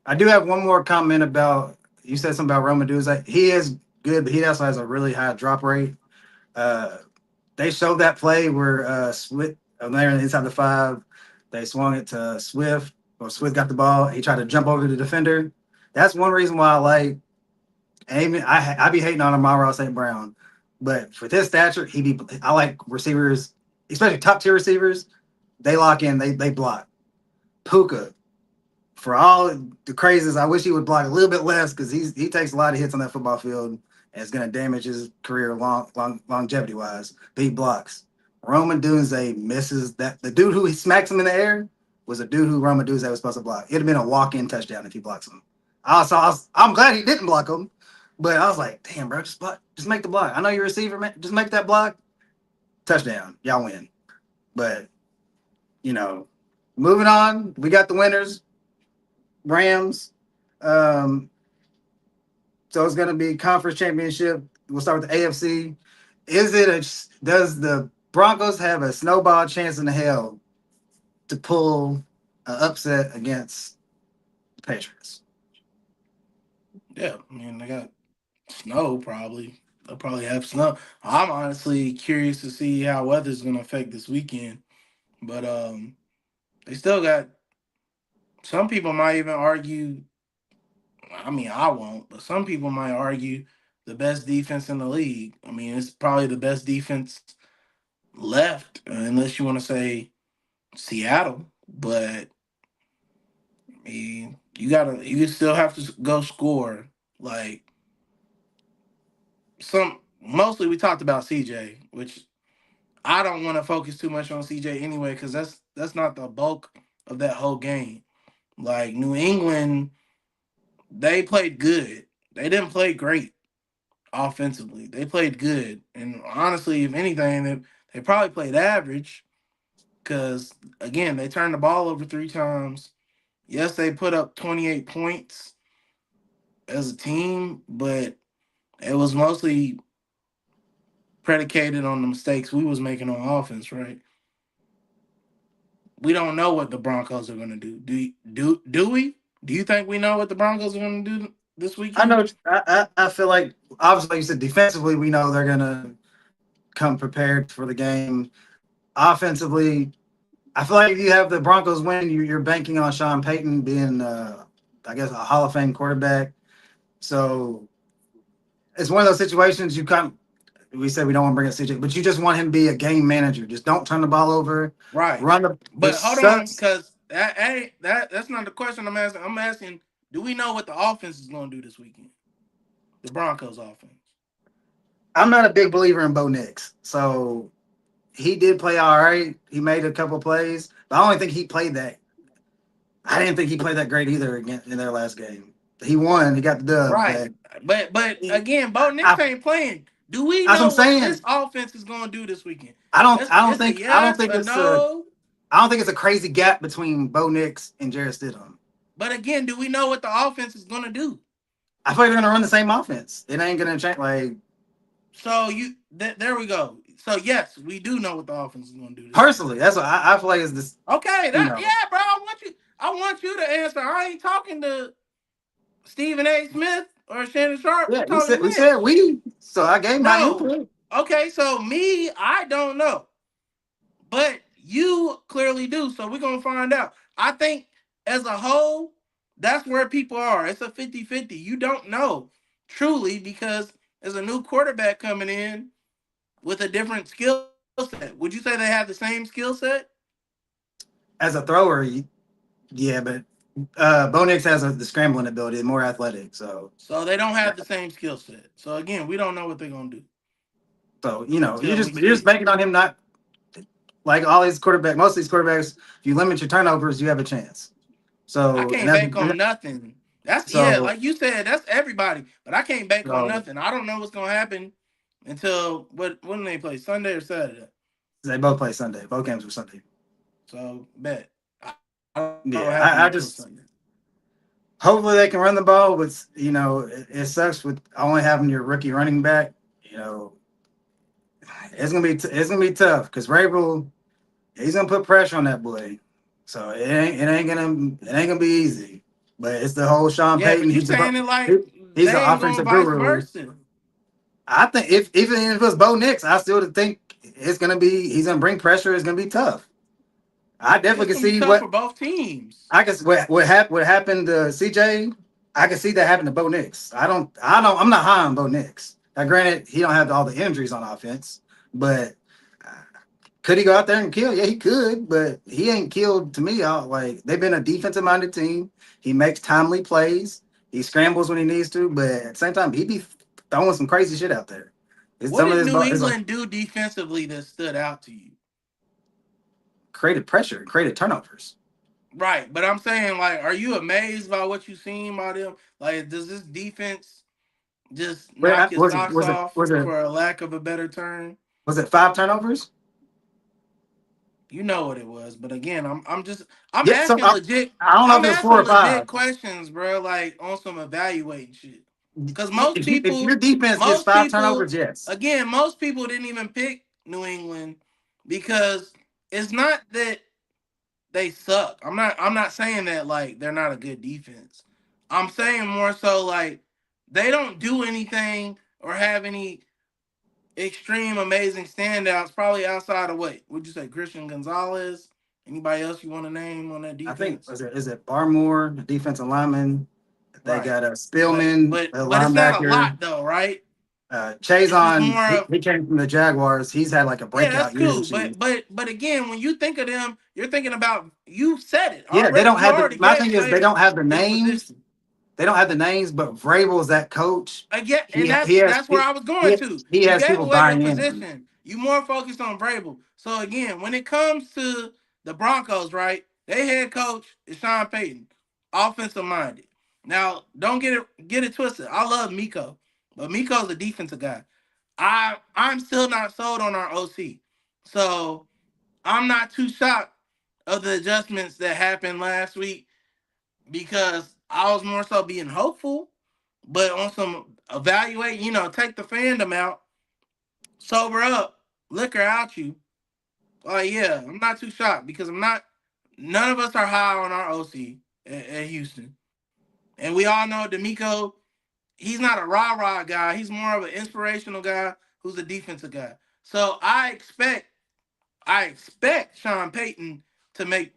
I do have one more comment about you said something about Roma Duz. Like, he is good, but he also has a really high drop rate. Uh, they showed that play where Swift there inside the 5, they swung it to Swift, or Swift got the ball. He tried to jump over the defender. That's one reason why I like. And even I be hating on Amara St. Brown, but for this stature, I like receivers, especially top tier receivers. They lock in, they block. Puka, for all the crazes, I wish he would block a little bit less because he takes a lot of hits on that football field, and it's going to damage his career longevity wise. But he blocks. Roman Dunze misses that. The dude who he smacks him in the air was a dude who Roman Dunze was supposed to block. It'd have been a walk-in touchdown if he blocks him. I'm glad he didn't block him, but I was like, damn, bro, just block, just make the block. I know you're a receiver, man. Just make that block. touchdown, y'all win. But you know, moving on, we got the winners, Rams. Um, so it's going to be conference championship. We'll start with the AFC. Does the Broncos have a snowball chance in the hell to pull an upset against the Patriots? Yeah, I mean they got snow probably. They'll probably have snow. I'm honestly curious to see how weather's gonna affect this weekend. But they still got some people might even argue, I mean I won't, but some people might argue the best defense in the league. I mean, it's probably the best defense left, unless you want to say Seattle. But I mean, you still have to go score. Like some mostly we talked about CJ, which I don't want to focus too much on CJ anyway, because that's not the bulk of that whole game. Like New England, they played good. They didn't play great offensively. They played good, and honestly, if anything, they probably played average. Because again, they turned the ball over 3 times. Yes, they put up 28 points as a team, but it was mostly predicated on the mistakes we was making on offense, right? We don't know what the Broncos are going to do. Do we? Do you think we know what the Broncos are going to do this I weekend? know. I feel like obviously, like you said, defensively, we know they're gonna come prepared for the game. Offensively, I feel like if you have the Broncos win, you're banking on Sean Payton being, I guess, a Hall of Fame quarterback. So it's one of those situations you come. We said we don't want to bring up CJ, but you just want him to be a game manager. Just don't turn the ball over. Right. Run the But hold on, sucks. because that's not the question I'm asking. I'm asking, do we know what the offense is going to do this weekend? The Broncos offense. I'm not a big believer in Bo Nix, so he did play all right. He made a couple plays, but I don't think he played that. I didn't think he played that great either again in their last game. He won. He got the dub, Right. but But he, again, Bo Nix I, ain't playing. Do we that's what I'm know what this saying. offense is going to do this weekend? I don't It's a think I don't yes, think a it's a no. I don't think it's a crazy gap between Bo Nix and Jarrett Stidham. But again, do we know what the offense is going to do? I feel like they're gonna run the same offense. It ain't gonna change. Like So there we go. So yes, we do know what the offense is going to do this weekend. personally, that's what I feel like is this. Okay, You that know, yeah, bro. I want you to answer. I ain't talking to Stephen A. Smith or Shannon Sharp. yeah, I'm talking to we said Mitch. we. So I gave my No. input. Okay, so me, I don't know. But you clearly do. So we're going to find out. I think as a whole, that's where people are. It's a 50-50. You don't know truly because there's a new quarterback coming in with a different skill set. Would you say they have the same skill set? As a thrower, yeah, but Bo Nix has the scrambling ability, more athletic. So they don't have the same skill set. So again, we don't know what they're going to do So you're until we you're see just it. banking on him not like all these quarterbacks. Most of these quarterbacks, if you limit your turnovers, you have a chance. I So can't bank on nothing. That's yeah, so like you said, that's everybody. But I can't bank on so nothing. I don't know what's gonna happen until when they play Sunday or Saturday. they both play Sunday. Both games were Sunday. So bet I don't have them Yeah, until I Sunday. just hopefully they can run the ball. But it sucks with only having your rookie running back. You know, it's gonna be tough because Vrabel he's gonna put pressure on that boy. So it ain't gonna be easy. But it's the whole Sean Yeah, but Payton. you saying it like He's the they ain't going offensive vice guru. versa. I think if even if it was Bo Nix, I still think he's gonna bring pressure. It's gonna be tough. I Yeah, definitely it's can gonna be see tough for both teams. I guess what happened to CJ. I can see that happen to Bo Nix. I'm not high on Bo Nix. Now, granted, he don't have all the injuries on offense, but uh, could he go out there and kill? Yeah, he could, but he ain't killed to me. Like they've been a defensive minded team. He makes timely plays. He scrambles when he needs to, but at the same time, he be throwing some crazy shit out there. It's What some of did this New is like England do defensively that stood out to you? created pressure, created turnovers. Right, but I'm saying like, are you amazed by what you seen by them? Like, does this defense just knock Where your socks off was it for a lack of a better term? was it 5 turnovers? You know what it was, but again, I'm Yeah, so asking legit. I don't know I'm if it's 4 asking or legit 5. questions, bro. Like on some evaluating shit. Cause most If your people, defense gets most 5 turnovers, people, yes. again, most people didn't even pick New England because it's not that they suck. I'm not saying that like they're not a good defense. I'm saying more so like they don't do anything or have any extreme amazing standouts, probably outside of what would you say, Christian Gonzalez? Anybody else you want to name on that I think defense? is it Barmore, the defensive lineman? They Right. got a But Spillman, but a but it's not a lot linebacker. though, right? It's just Chazon, more he, of he came from the Jaguars. He's had like a yeah, that's breakout year cool. this year. But again, when you think of them, you're thinking about you said it Yeah, they already. don't You have the. already My gave thing is they players don't have the in names. position. They don't have the names, but Vrabel is that coach. Again, and He that's he has that's where I was going he, to. he You has gave people away your buying in him. position. You more focused on Vrabel. So again, when it comes to the Broncos, right? They head coach is Sean Payton, offensive minded. Now, don't get it twisted. I love Miko, but Miko's a defensive guy. I'm still not sold on our OC. So I'm not too shocked of the adjustments that happened last week because I was more so being hopeful, but on some evaluate, take the fandom out, sober up, liquor out you. Yeah, I'm not too shocked because I'm not. None of us are high on our OC at Houston, and we all know D'Amico. He's not a rah rah guy. He's more of an inspirational guy who's a defensive guy. So I expect Sean Payton to make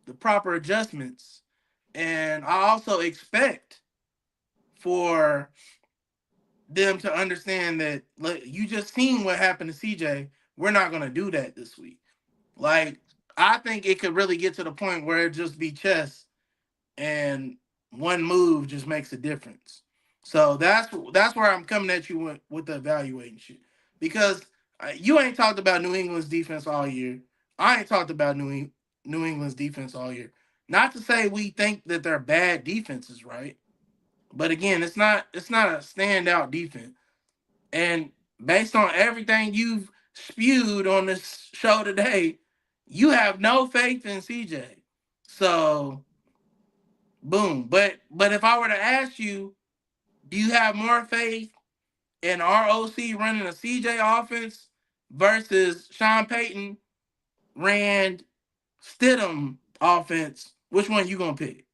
the proper adjustments, and I also expect for them to understand that like, you just seen what happened to CJ. We're not gonna do that this week. Like I think it could really get to the point where it just be chess and one move just makes a difference. So that's where I'm coming at you with the evaluating shit because you ain't talked about New England's defense all year. I ain't talked about New England's defense all year. Not to say we think that they're bad defenses, right? But again, it's not a standout defense. And based on everything you've spewed on this show today, you have no faith in CJ. So boom. But if I were to ask you, do you have more faith in ROC running a CJ offense versus Sean Payton ran Stidham offense? Which one you gonna pick?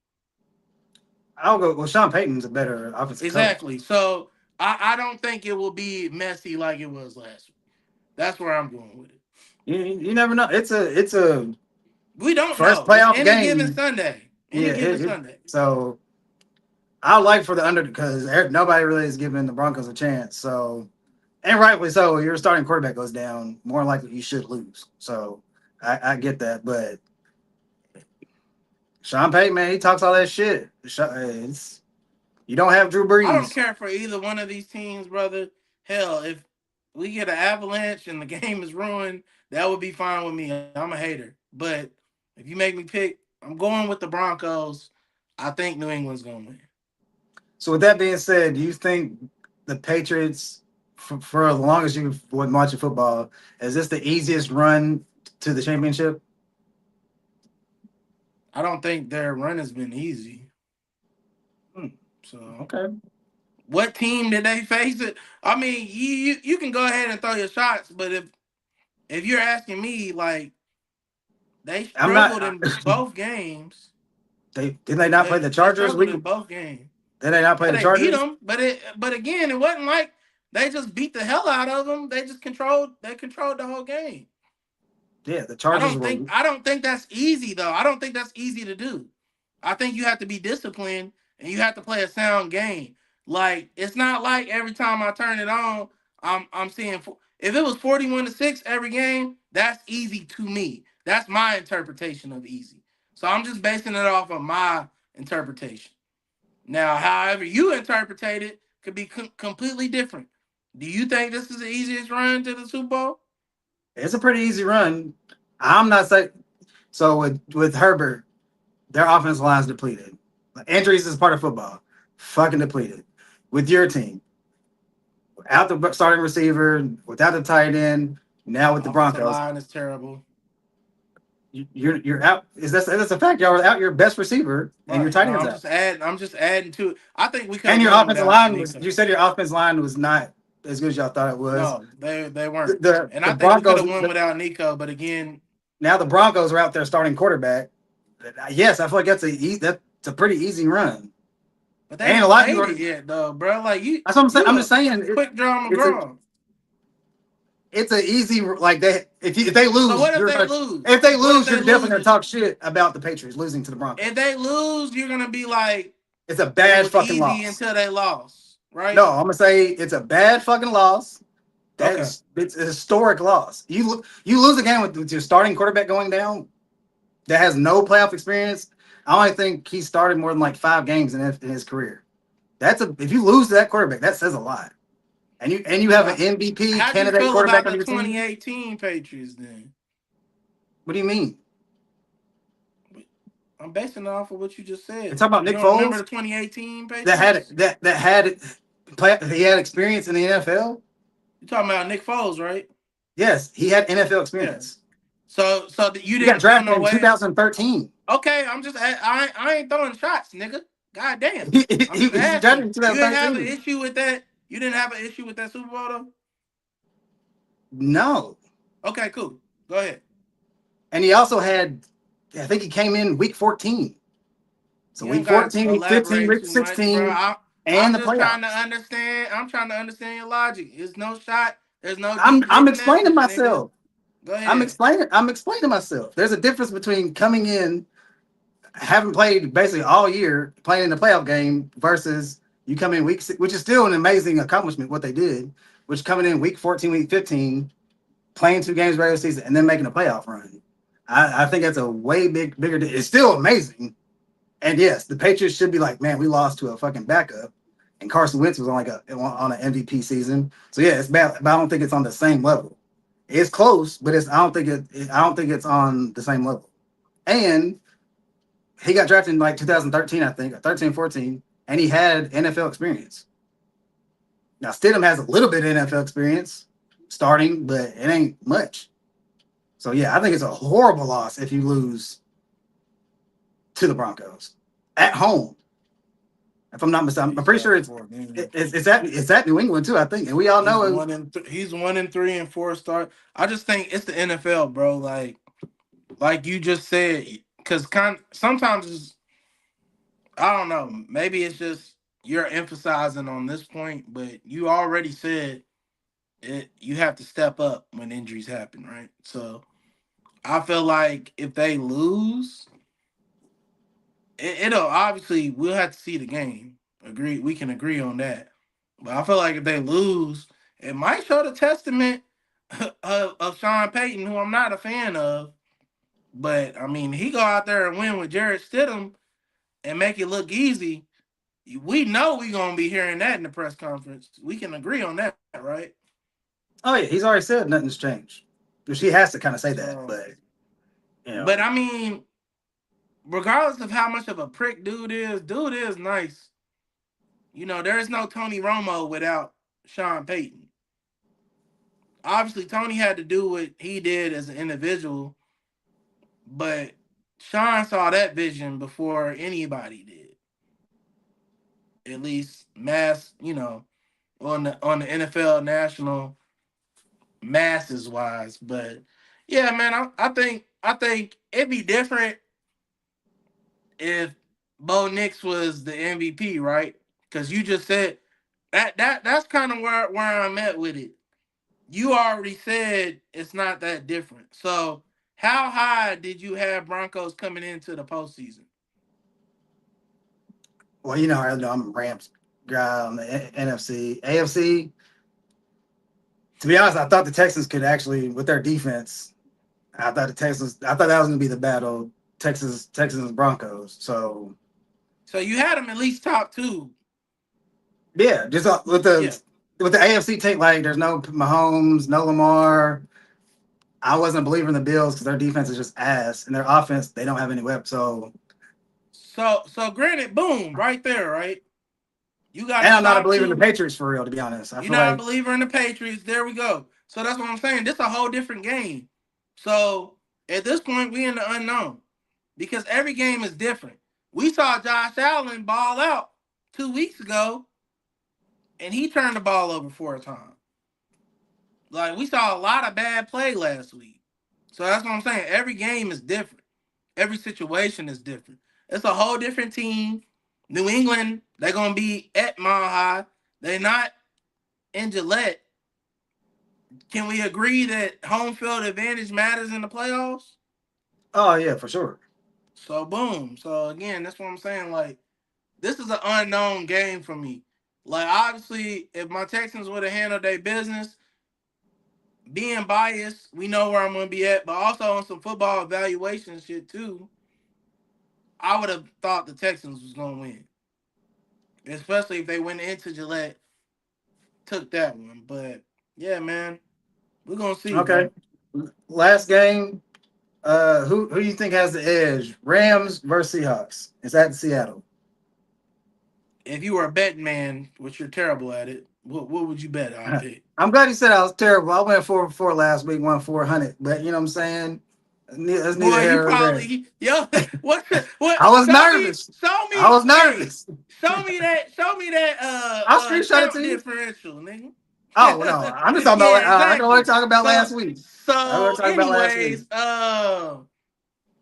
I'll go. Well, Sean Payton's a better offensive coach. Exactly. So I don't think it will be messy like it was last week. That's where I'm going with it. You never know. It's a We don't first know. It's playoff any given game. Sunday. Any Yeah, given Sunday. so I like for the under because nobody really is giving the Broncos a chance. So and rightfully so. Your starting quarterback goes down, more likely you should lose. So I get that, but Sean Payton, man, he talks all that shit. You don't have Drew I don't Brees. care for either one of these teams, brother. Hell, if we get an avalanche and the game is ruined, that would be fine with me. I'm a hater. But if you make me pick, I'm going with the Broncos. I think New England's going to win. So with that being said, do you think the Patriots, for as long as you've been watching football, is this the easiest run to the championship? I don't think their run has been easy. Hmm, So, okay. what team did they face it? I mean, you can go ahead and throw your shots, but if you're asking me, like they I'm struggled not. in both games. They didn't they not play the They Chargers? struggled in both games. Did they not play Yeah, the they beat Chargers? them, but again, it wasn't like they just beat the hell out of them. They just controlled the whole game. Yeah, the I Chargers don't were. think I don't think that's easy though. I don't think that's easy to do. I think you have to be disciplined and you have to play a sound game. Like it's not like every time I turn it on, I'm seeing if it was 41-6 every game, that's easy to me. That's my interpretation of easy. So I'm just basing it off of my interpretation. Now, however you interpret it could be completely different. Do you think this is the easiest run to the Super Bowl? It's a pretty easy run. I'm not saying so with Herbert, their offensive line's depleted. Injuries is part of football. Fucking depleted. With your team, without the starting receiver, without the tight end, Now with the Offensive Broncos, line is terrible. you're out. Is that's a fact? Y'all are out your best receiver and your Right. tight No, ends I'm out, just adding. I'm just adding to it. I think we could and have your won offensive without line was. Nico. You said your offensive line was not as good as y'all thought it was. No, they The weren't. the, And the I think we could Broncos. have won without Nico. But again, Now the Broncos are out there starting quarterback. Yes, I feel like that's a pretty easy run. but they And a ain't lot of made people it are. yet, though, bro. Like That's what I'm saying. you I'm a just saying quick draw it's a McGraw. it's a easy like they if they So lose what if you're they gonna lose? if they What if lose you're they definitely gonna lose? talk shit about the Patriots losing to the If Broncos. they lose, you're gonna be like, It's a it bad was fucking easy loss. until they lost, No, right? I'm gonna say it's a bad fucking loss. Okay. It's a historic loss. You lose a game with your starting quarterback going down that has no playoff experience. I only think he started more than like 5 games in his career. If you lose to that quarterback, that says a lot. And you have an So MVP how do you candidate feel about quarterback on the your team. 2018 Patriots then? What do you mean? I'm basing it off of what you just You're said. talking about You Nick don't remember the Foles 2018 that had Patriots? that had he had experience in the NFL. You talking about Nick Foles, right? Yes, he had NFL Yeah. experience. So you He got didn't feel drafted no in way. 2013. Okay, I ain't throwing shots, nigga. God damn. he, I'm just he drafted asking. in You didn't have an 2013. issue with that. You didn't have an issue with that Super Bowl though. No, Okay, cool. Go ahead. and he also had. I think he came in week 14. So You don't week gotta 14, week 15, elaborate week too much, bro. 16, and I'm the just trying to playoffs. understand. I'm trying to understand your logic. There's no shot. There's no I'm deep I'm hidden explaining message, nigga. myself. Go ahead. I'm explaining myself. There's a difference between coming in, having played basically all year, playing in the playoff game versus you come in week 6, which is still an amazing accomplishment what they did, which coming in week 14, week 15, playing 2 games regular season and then making a playoff run. I think that's a way bigger. It's still amazing. And yes, the Patriots should be like, man, we lost to a fucking backup, and Carson Wentz was on an MVP season. So yeah, it's bad, but I don't think it's on the same level. It's close, but I don't think it's on the same level. And he got drafted in like 2013, I think, or 13, 14, and he had NFL experience. Now Stidham has a little bit of NFL experience starting, but it ain't much. So yeah, I think it's a horrible loss if you lose to the Broncos at home. If I'm not mistaken, I'm He's pretty sure got it's 4 games. it's at New England too. I think, and we all He's know. he's 1-3 and 4 start. I just think it's the NFL, bro. Like you just said, because sometimes I don't know. Maybe it's just you're emphasizing on this point, but you already said it. You have to step up when injuries happen, right? So I feel like if they lose, it'll obviously we'll have to see the game. Agree, we can agree on that. But I feel like if they lose, it might show the testament of Sean Payton, who I'm not a fan of. But I mean, he go out there and win with Jarrett Stidham and make it look easy. We know we gonna be hearing that in the press conference. We can agree on that, right? Oh yeah, he's already said nothing's changed, which he has to kind of say that. So, But you but know, I mean, regardless of how much of a prick dude is nice. You know, there is no Tony Romo without Sean Payton. Obviously, Tony had to do what he did as an individual, but Sean saw that vision before anybody did. At least mass, on the NFL national masses wise. But yeah, man, I think it'd be different if Bo Nix was the MVP, right? Because you just said that's kind of where I'm at with it. You already said it's not that different. So how high did you have Broncos coming into the postseason? well, I know I'm a Rams guy on the NFC, AFC. To be honest, I thought the Texans could actually, with their defense, I thought that was going to be the battle, Texans and Broncos. So So you had them at least top two. yeah, just Yeah. with the AFC take, like there's no Mahomes, no Lamar. I wasn't a believer in the Bills because their defense is just ass, and their offense they don't have any weapons. So, So granted, boom, right there, right? You got and the I'm not a top believer in the two. Patriots for real, to be honest. I You're feel not a like believer in the Patriots. There we go. So that's what I'm saying. This is a whole different game. So at this point, we in the unknown because every game is different. We saw Josh Allen ball out 2 weeks ago, and he turned the ball over 4 times. Like we saw a lot of bad play last week. So that's what I'm saying. Every game is different. Every situation is different. It's a whole different team. New England, they're gonna be at Mile High. They're not in Gillette. Can we agree that home field advantage matters in the playoffs? Oh yeah, for sure. So boom. So again, that's what I'm saying. Like this is an unknown game for me. Like obviously, if my Texans would have handled their business, being biased, we know where I'm gonna be at, but also on some football evaluation shit too. I would have thought the Texans was gonna win, especially if they went into Gillette, took that one. But yeah, man, we're gonna see, Okay. bro. Last game. Who do you think has the edge? Rams versus Seahawks. It's at Seattle. If you were a betting man, which you're terrible at it, what would you bet I'll pick? I'm glad you said I was terrible. I went 4 for 4 last week, won 400. But you know what I'm saying? That's neither Boy, you here nor there. probably yo what I was show me nervous. show I me was hey nervous. show me that I'll screenshot it count to you. differential, nigga. Oh no, I'm just talking about. Yeah, I can only exactly. talk about So last week. I can only so talk about last week. anyways,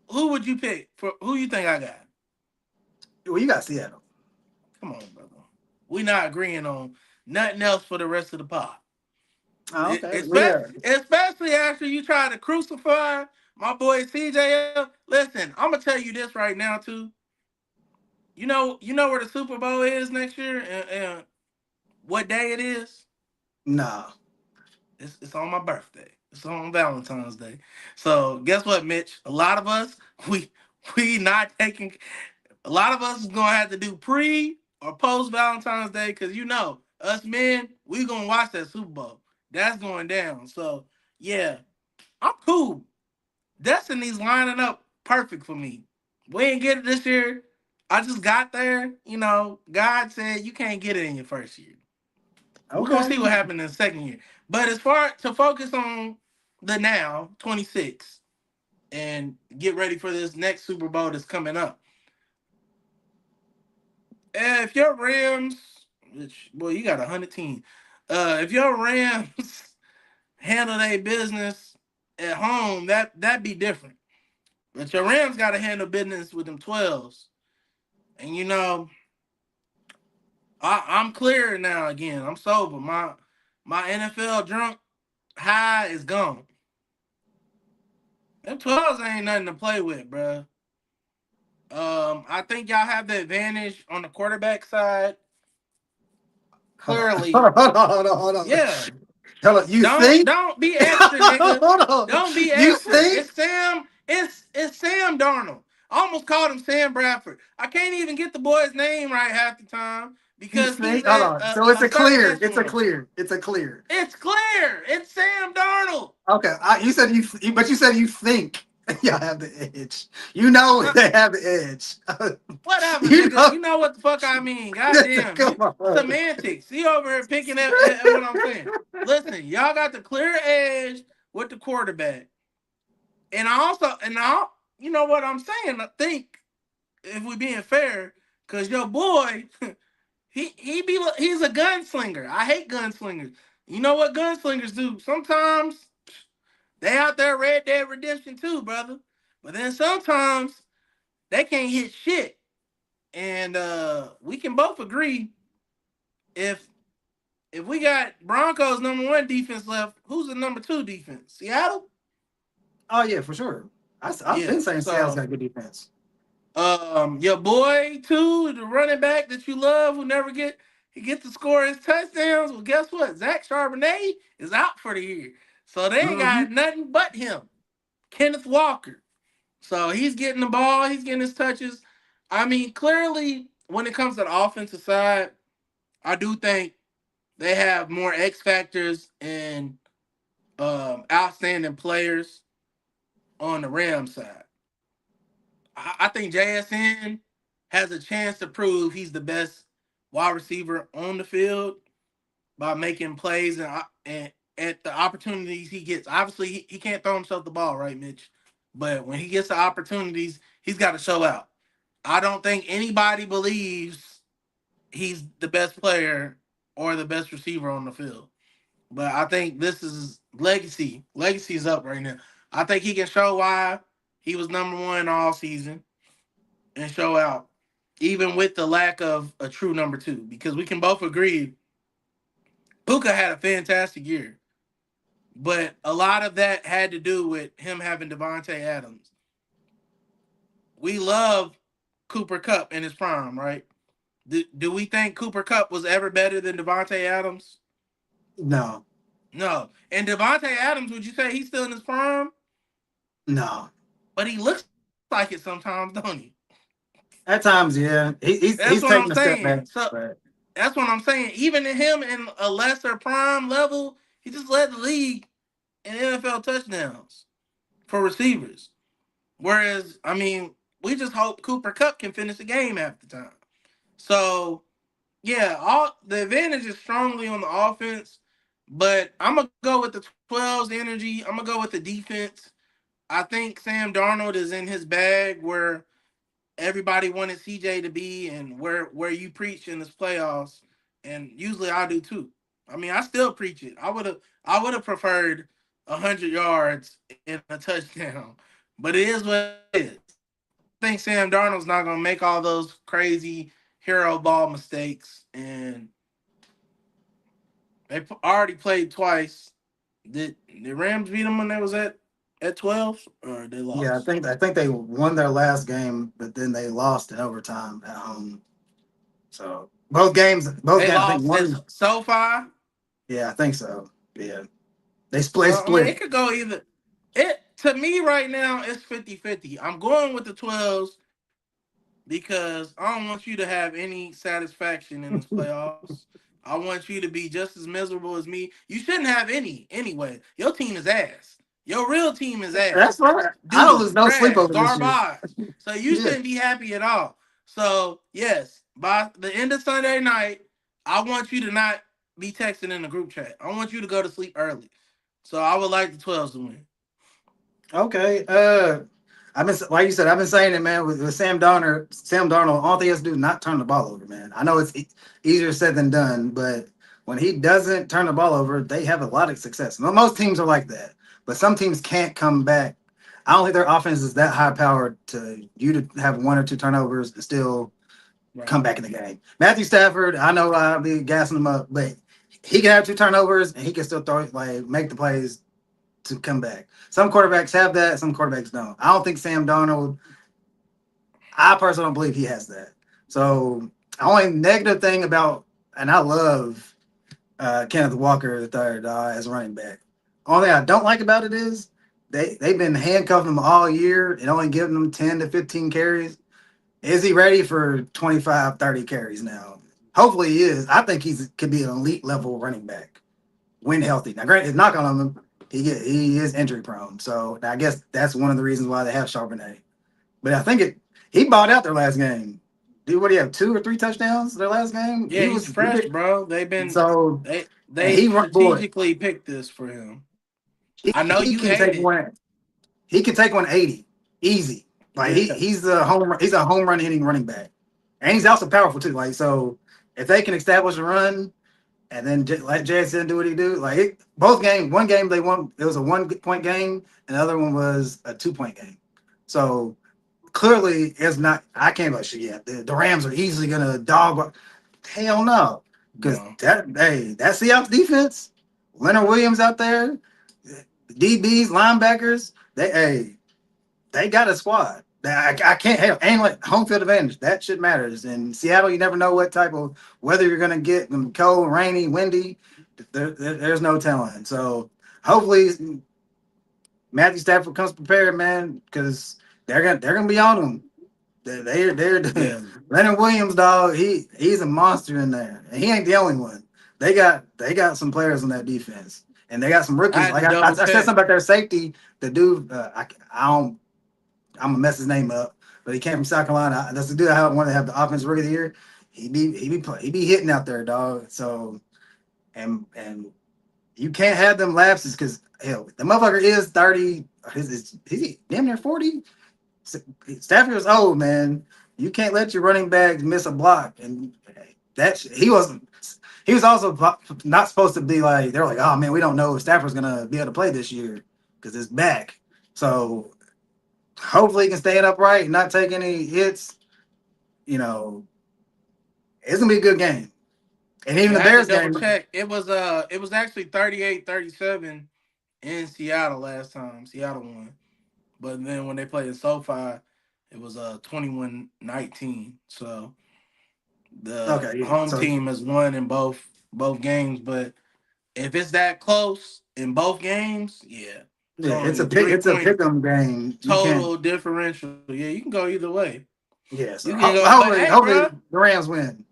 who would you pick for who you think I got? Well, you got Seattle. Come on, brother. We not agreeing on nothing else for the rest of the pod. Oh, okay. We are. Especially after you try to crucify my boy CJF. Listen, I'm gonna tell you this right now too. You know where the Super Bowl is next year and what day it is? Nah. It's on my birthday. It's on Valentine's Day. So guess what, Mitch? A lot of us we not taking. A lot of us is gonna have to do pre or post Valentine's Day because us men we gonna watch that Super Bowl. That's going down. So yeah, I'm cool. Destiny's lining up perfect for me. We ain't get it this year. I just got there. God said you can't get it in your first year. We're gonna Okay. see what happened in the second year. But as far to focus on the now 26 and get ready for this next Super Bowl that's coming up. If your Rams, which boy, you got 100 teams. If your Rams handle their business at home, that'd be different. But your Rams got to handle business with them 12s. And I'm clear now again. I'm sober. My NFL drunk high is gone. Them 12s ain't nothing to play with, bro. I think y'all have the advantage on the quarterback side. Clearly, Hold on. yeah. Hold on. You Don't think? don't be extra, nigga. Hold on. Don't be You extra. think? It's Sam. It's Sam Darnold. I almost called him Sam Bradford. I can't even get the boy's name right half the time You because he's think? Hold at on. So it's a a certain clear. It's a echelon. clear. It's a clear. It's clear. It's Sam Darnold. Okay. You said but you said you think y'all have the edge. You know they have the edge. Whatever, You nigga. know. You know what the fuck I mean. Goddamn. Come on. Semantics. See over here picking at what I'm saying. Listen, y'all got the clear edge with the quarterback. And you know what I'm saying? I think if we being fair, because your boy, he's a gunslinger. I hate gunslingers. You know what gunslingers do? Sometimes they out there Red Dead Redemption too, brother. But then sometimes they can't hit shit. And we can both agree if we got Broncos #1 defense left, who's the #2 defense? Seattle? Oh yeah, for sure. I've Yeah. been saying Seattle's got good defense. Your boy too, the running back that you love, who never he gets to score his touchdowns. Well, guess what? Zach Charbonnet is out for the year, so they ain't Mm-hmm. got nothing but him. Kenneth Walker, so he's getting the ball, he's getting his touches. I mean, clearly, when it comes to the offensive side, I do think they have more X factors and outstanding players on the Rams side. I think JSN has a chance to prove he's the best wide receiver on the field by making plays and at the opportunities he gets. Obviously, he can't throw himself the ball, right, Mitch? But when he gets the opportunities, he's got to show out. I don't think anybody believes he's the best player or the best receiver on the field. But I think this is legacy. Legacy is up right now. I think he can show why he was number one all season and show out, even with the lack of a true number two. Because we can both agree Puka had a fantastic year. But a lot of that had to do with him having Devontae Adams. We love Cooper Kupp in his prime, right? Do we think Cooper Kupp was ever better than Devontae Adams? No, No. And Devontae Adams, would you say he's still in his prime? no. But he looks like it sometimes, don't he? At times, yeah, That's he's what I'm taking a step saying. back, So but that's what I'm saying. Even him in a lesser prime level, he just led the league in NFL touchdowns for receivers. Whereas, I mean, we just hope Cooper Kupp can finish the game half the time. So yeah, all the advantage is strongly on the offense, but I'm gonna go with the 12's energy. I'm gonna go with the defense. I think Sam Darnold is in his bag where everybody wanted CJ to be and where you preach in this playoffs, and usually I do too. I mean, I still preach it. I would have preferred 100 yards and a touchdown, but it is what it is. I think Sam Darnold's not gonna make all those crazy hero ball mistakes, and they already played twice. Did the Rams beat them when they was at 12, or they yeah, lost? I think they won their last game, but then they lost in overtime at home. So both They games, I think lost at one. SoFi. Yeah, I think so. Yeah, they So I mean, it split. could go either. It to me right now it's 50-50. I'm going with the 12s because I don't want you to have any satisfaction in this playoffs. I want you to be just as miserable as me. You shouldn't have any anyway. Your team is ass. Your real team is That's ass. right. I don't Doo lose no sleep trash, over this shit. garbage. So you Yeah. shouldn't be happy at all. So yes, by the end of Sunday night, I want you to not be texting in the group chat. I want you to go to sleep early. So I would like the 12s to win. Okay. I've been like you said, I've been saying it, man. With Sam Darnold, all he has to do is not turn the ball over, man. I know it's easier said than done, but when he doesn't turn the ball over, they have a lot of success. Most teams are like that, but some teams can't come back. I don't think their offense is that high powered to you to have one or two turnovers and still come Right. back in the game. Matthew Stafford, I know I'll be gassing him up, but he can have two turnovers and he can still throw like make the plays to come back. Some quarterbacks have that, some quarterbacks don't. I don't think Sam Darnold, I personally don't believe he has that. So the only negative thing about, and I love Kenneth Walker the third as running back. Only thing I don't like about it is they've been handcuffing him all year and only giving him 10 to 15 carries. Is he ready for 25, 30 carries now? Hopefully he is. I think he's could be an elite level running back when healthy. Now, granted, knock on him, he is injury prone. So I guess that's one of the reasons why they have Charbonnet. But I think he bought out their last game. Dude, what do you have? Two or three touchdowns their last game? Yeah, he's fresh, bro. So and They strategically picked this for him. I know he you can hate take it. one. He can take 180 easy. Like Yeah. he's a home run hitting running back, and he's also powerful too. Like so, if they can establish a run and then let Jason do what he do, like both games. One game they won. It was a 1 point game, and the other one was a 2 point game. So clearly, it's not. I can't let shit yet. The Rams are easily gonna dog. Hell no, because No. that Seahawks defense, Leonard Williams out there, DBs, linebackers, they got a squad. I can't help. Ain't like home field advantage. That shit matters. In Seattle, you never know what type of weather you're gonna get. Cold, rainy, windy. There's no telling. So hopefully Matthew Stafford comes prepared, man, because they're gonna be on him. They're Yeah. Leonard Williams, dog. He's a monster in there, and he ain't the only one. They got some players on that defense, and they got some I rookies. had to Like I double said check. something about their safety. The dude, I don't. I'm gonna mess his name up, but he came from South Carolina. That's the dude I want to have the offensive rookie of the year. He be hitting out there, dog. So and you can't have them lapses because hell, the motherfucker is 30. Is he damn near 40? Stafford is old, man. You can't let your running back miss a block, and that he wasn't. He was also not supposed to be like they're like, oh man, we don't know if Stafford's gonna be able to play this year because it's back. So hopefully he can stay upright and not take any hits. You know, it's gonna be a good game. And even I the had to Bears double game, check. It was actually 38-37 in Seattle last time. Seattle won. But then when they played in SoFi, it was 21-19. So the okay, yeah. home So team has won in both games. But if it's that close in both games, yeah. It's yeah, only a three it's a point pick 'em game. You can't. total differential. Yeah, you can go either way. Yeah, You so can go, but hopefully, hey, hopefully bro, the Rams win.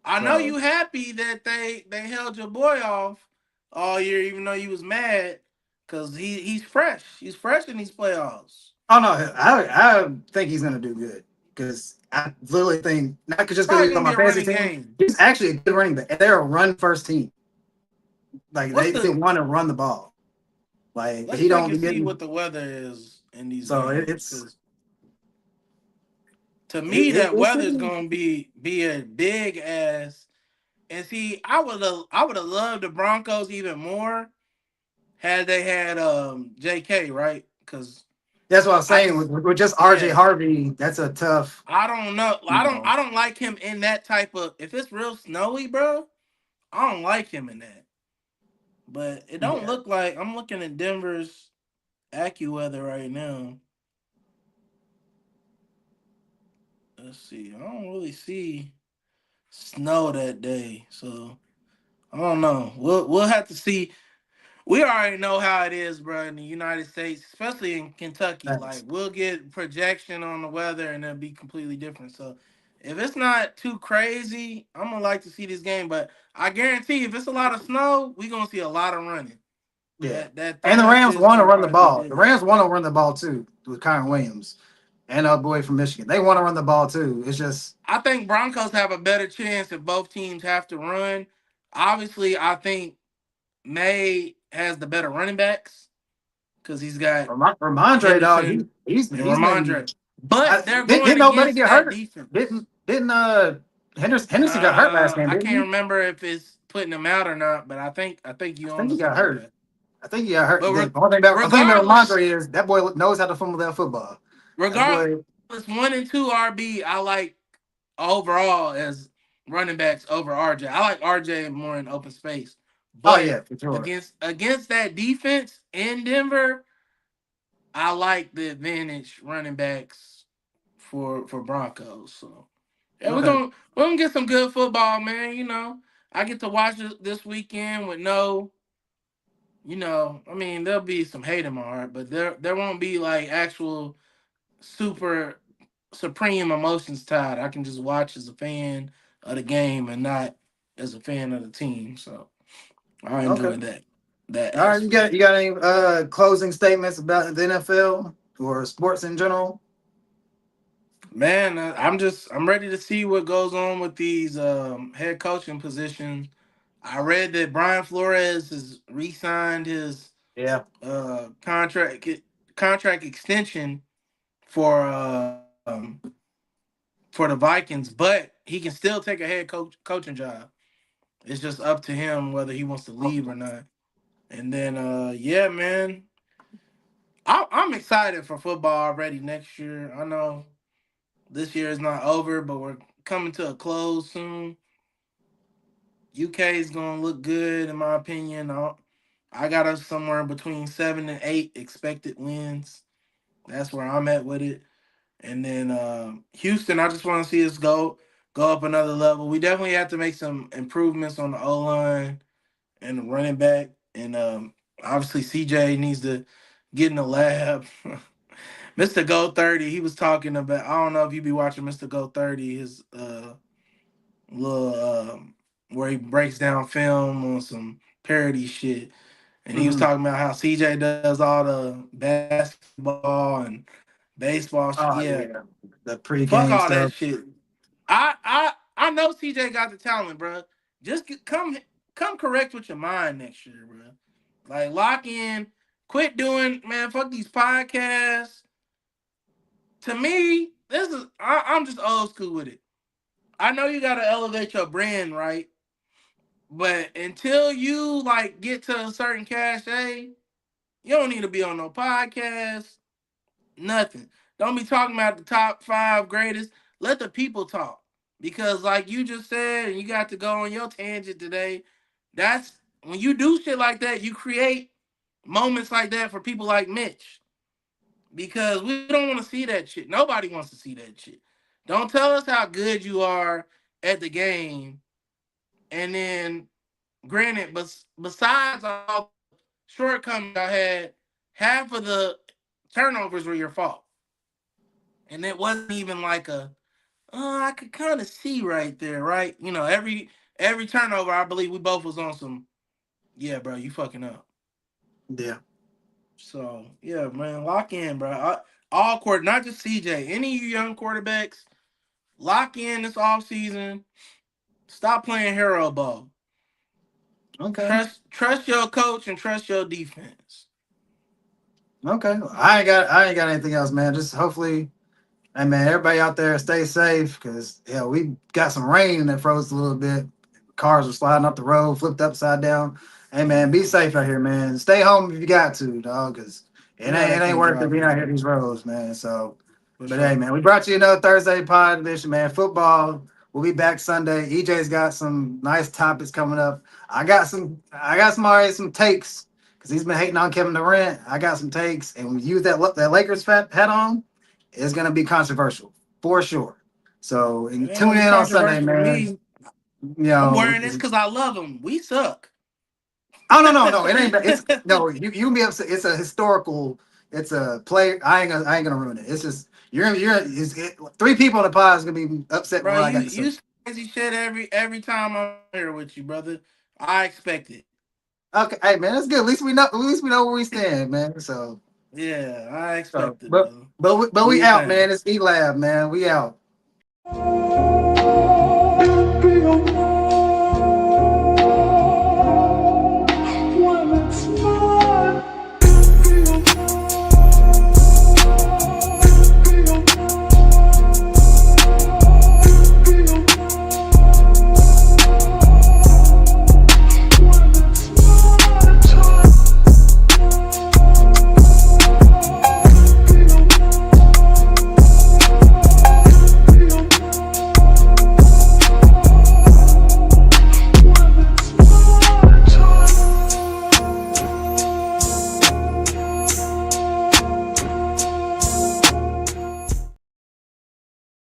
I know So you happy that they held your boy off all year, even though you was mad, because he's fresh. He's fresh in these playoffs. oh no, I think he's gonna do good because I literally think not just because Probably he's on gonna my be a fantasy running team, game. he's actually a good running back. And they're a run first team. Like What's they the? want to run the ball. Like Let's he check don't and be see getting what the weather is in these so games, it's because to me that it's weather's gonna be a big ass. And see, I would have loved the Broncos even more had they had J.K. right, because that's what I'm I saying just with just RJ yeah. Harvey. That's a tough, I don't know. you I don't. know. I don't like him in that type of. If it's real snowy, bro, I don't like him in that. But it don't Yeah, look like. I'm looking at Denver's AccuWeather right now. Let's see. I don't really see snow that day, so I don't know. We'll have to see. We already know how it is, bro, in the United States, especially in Kentucky. Like, thanks. we'll get projection on the weather and it'll be completely different. So, if it's not too crazy, I'm gonna like to see this game. But I guarantee, if it's a lot of snow, we gonna see a lot of running. Yeah, That and the throwing Rams assist want to gonna run the probably be ball. The big. Rams want to run the ball too with Kyron Williams and our boy from Michigan. They want to run the ball too. It's just I think Broncos have a better chance if both teams have to run. Obviously, I think May has the better running backs because he's got Ramondre, dog. Henderson and He's been. Ramondre. But they're Didn't going nobody against get that hurt? defense. Didn't Henderson got hurt last game? I Didn't can't he? remember if it's putting him out or not, but I think you I on think to he got something with hurt. that. I think he got hurt. But The only thing about regardless, Ramondre is that boy knows how to fumble that football. That regardless, boy. 1 and 2 RB, I like overall as running backs over RJ. I like RJ more in open space, Oh but yeah, for sure. against that defense in Denver, I like the advantage running backs for Broncos. So yeah, Okay. we're gonna get some good football, man. I get to watch it this weekend with no, I mean, there'll be some hate in my heart, but there won't be like actual super supreme emotions tied. I can just watch as a fan of the game and not as a fan of the team. So I Okay. enjoy that All right. aspect. You got any closing statements about the NFL or sports in general? Man, I'm ready to see what goes on with these head coaching positions. I read that Brian Flores has re-signed his Yeah. uh, contract contract extension for for the Vikings, but he can still take a coaching job. It's just up to him whether he wants to leave or not. And then yeah, man, I'm excited for football already next year. I know this year is not over, but we're coming to a close soon. UK is gonna look good in my opinion. I got us somewhere between 7 and 8 expected wins. That's where I'm at with it. And then Houston, I just want to see us go up another level. We definitely have to make some improvements on the O line and the running back, and obviously CJ needs to get in the lab. Mr. Go 30, he was talking about. I don't know if you be watching Mr. Go 30, his little where he breaks down film on some parody shit, and he was Hmm. talking about how CJ does all the basketball and baseball. Oh Yeah, yeah. The fuck pregame all that stuff. shit. I know CJ got the talent, bro. Just come correct with your mind next year, bro. Like lock in. Quit doing, man. Fuck these podcasts. To me, I'm just old school with it. I know you gotta elevate your brand, right? But until you like get to a certain cachet, you don't need to be on no podcast. Nothing. Don't be talking about the top 5 greatest. Let the people talk. Because like you just said, and you got to go on your tangent today, that's when you do shit like that, you create moments like that for people like Mitch. Because we don't want to see that shit. Nobody wants to see that shit. Don't tell us how good you are at the game. And then, granted, but besides all the shortcomings I had, half of the turnovers were your fault. And it wasn't even like I could kind of see right there, right? You know, every turnover, I believe we both was on some, yeah, bro, you fucking up. Yeah. So yeah, man, lock in, bro. All quarter, not just CJ. Any of you young quarterbacks, lock in this off season. Stop playing hero ball. Okay. Trust your coach and trust your defense. Okay. I ain't got anything else, man. Just hopefully, hey man, everybody out there stay safe because yeah, we got some rain that froze a little bit. Cars were sliding up the road, flipped upside down. Hey man, be safe out here, man. Stay home if you got to, dog, because You it know ain't they it ain't can't worth it drive being through out here there these roads, man. So, for but hey sure. man, we brought you another Thursday pod edition, man. Football. We'll be back Sunday. EJ's got some nice topics coming up. I got already some takes because he's been hating on Kevin Durant. I got some takes, and when you use that Lakers hat on, it's gonna be controversial for sure. So It and ain't tune gonna be in on Sunday, controversial to man. me. You I'm know, wearing this because I love them. We suck. oh no, it ain't. It's no, you can be upset. It's a historical. It's a play. I ain't gonna ruin it. It's just three people in the pod is gonna be upset with Bro, what I you got to say. you say crazy shit every time I'm here with you, brother. I expect it. Okay, hey man, that's good. At least we know. At least we know where we stand, man. So, Yeah, I so expect it, but brother. but we, but Do we your out, thing. man. It's E Lab, man. We out.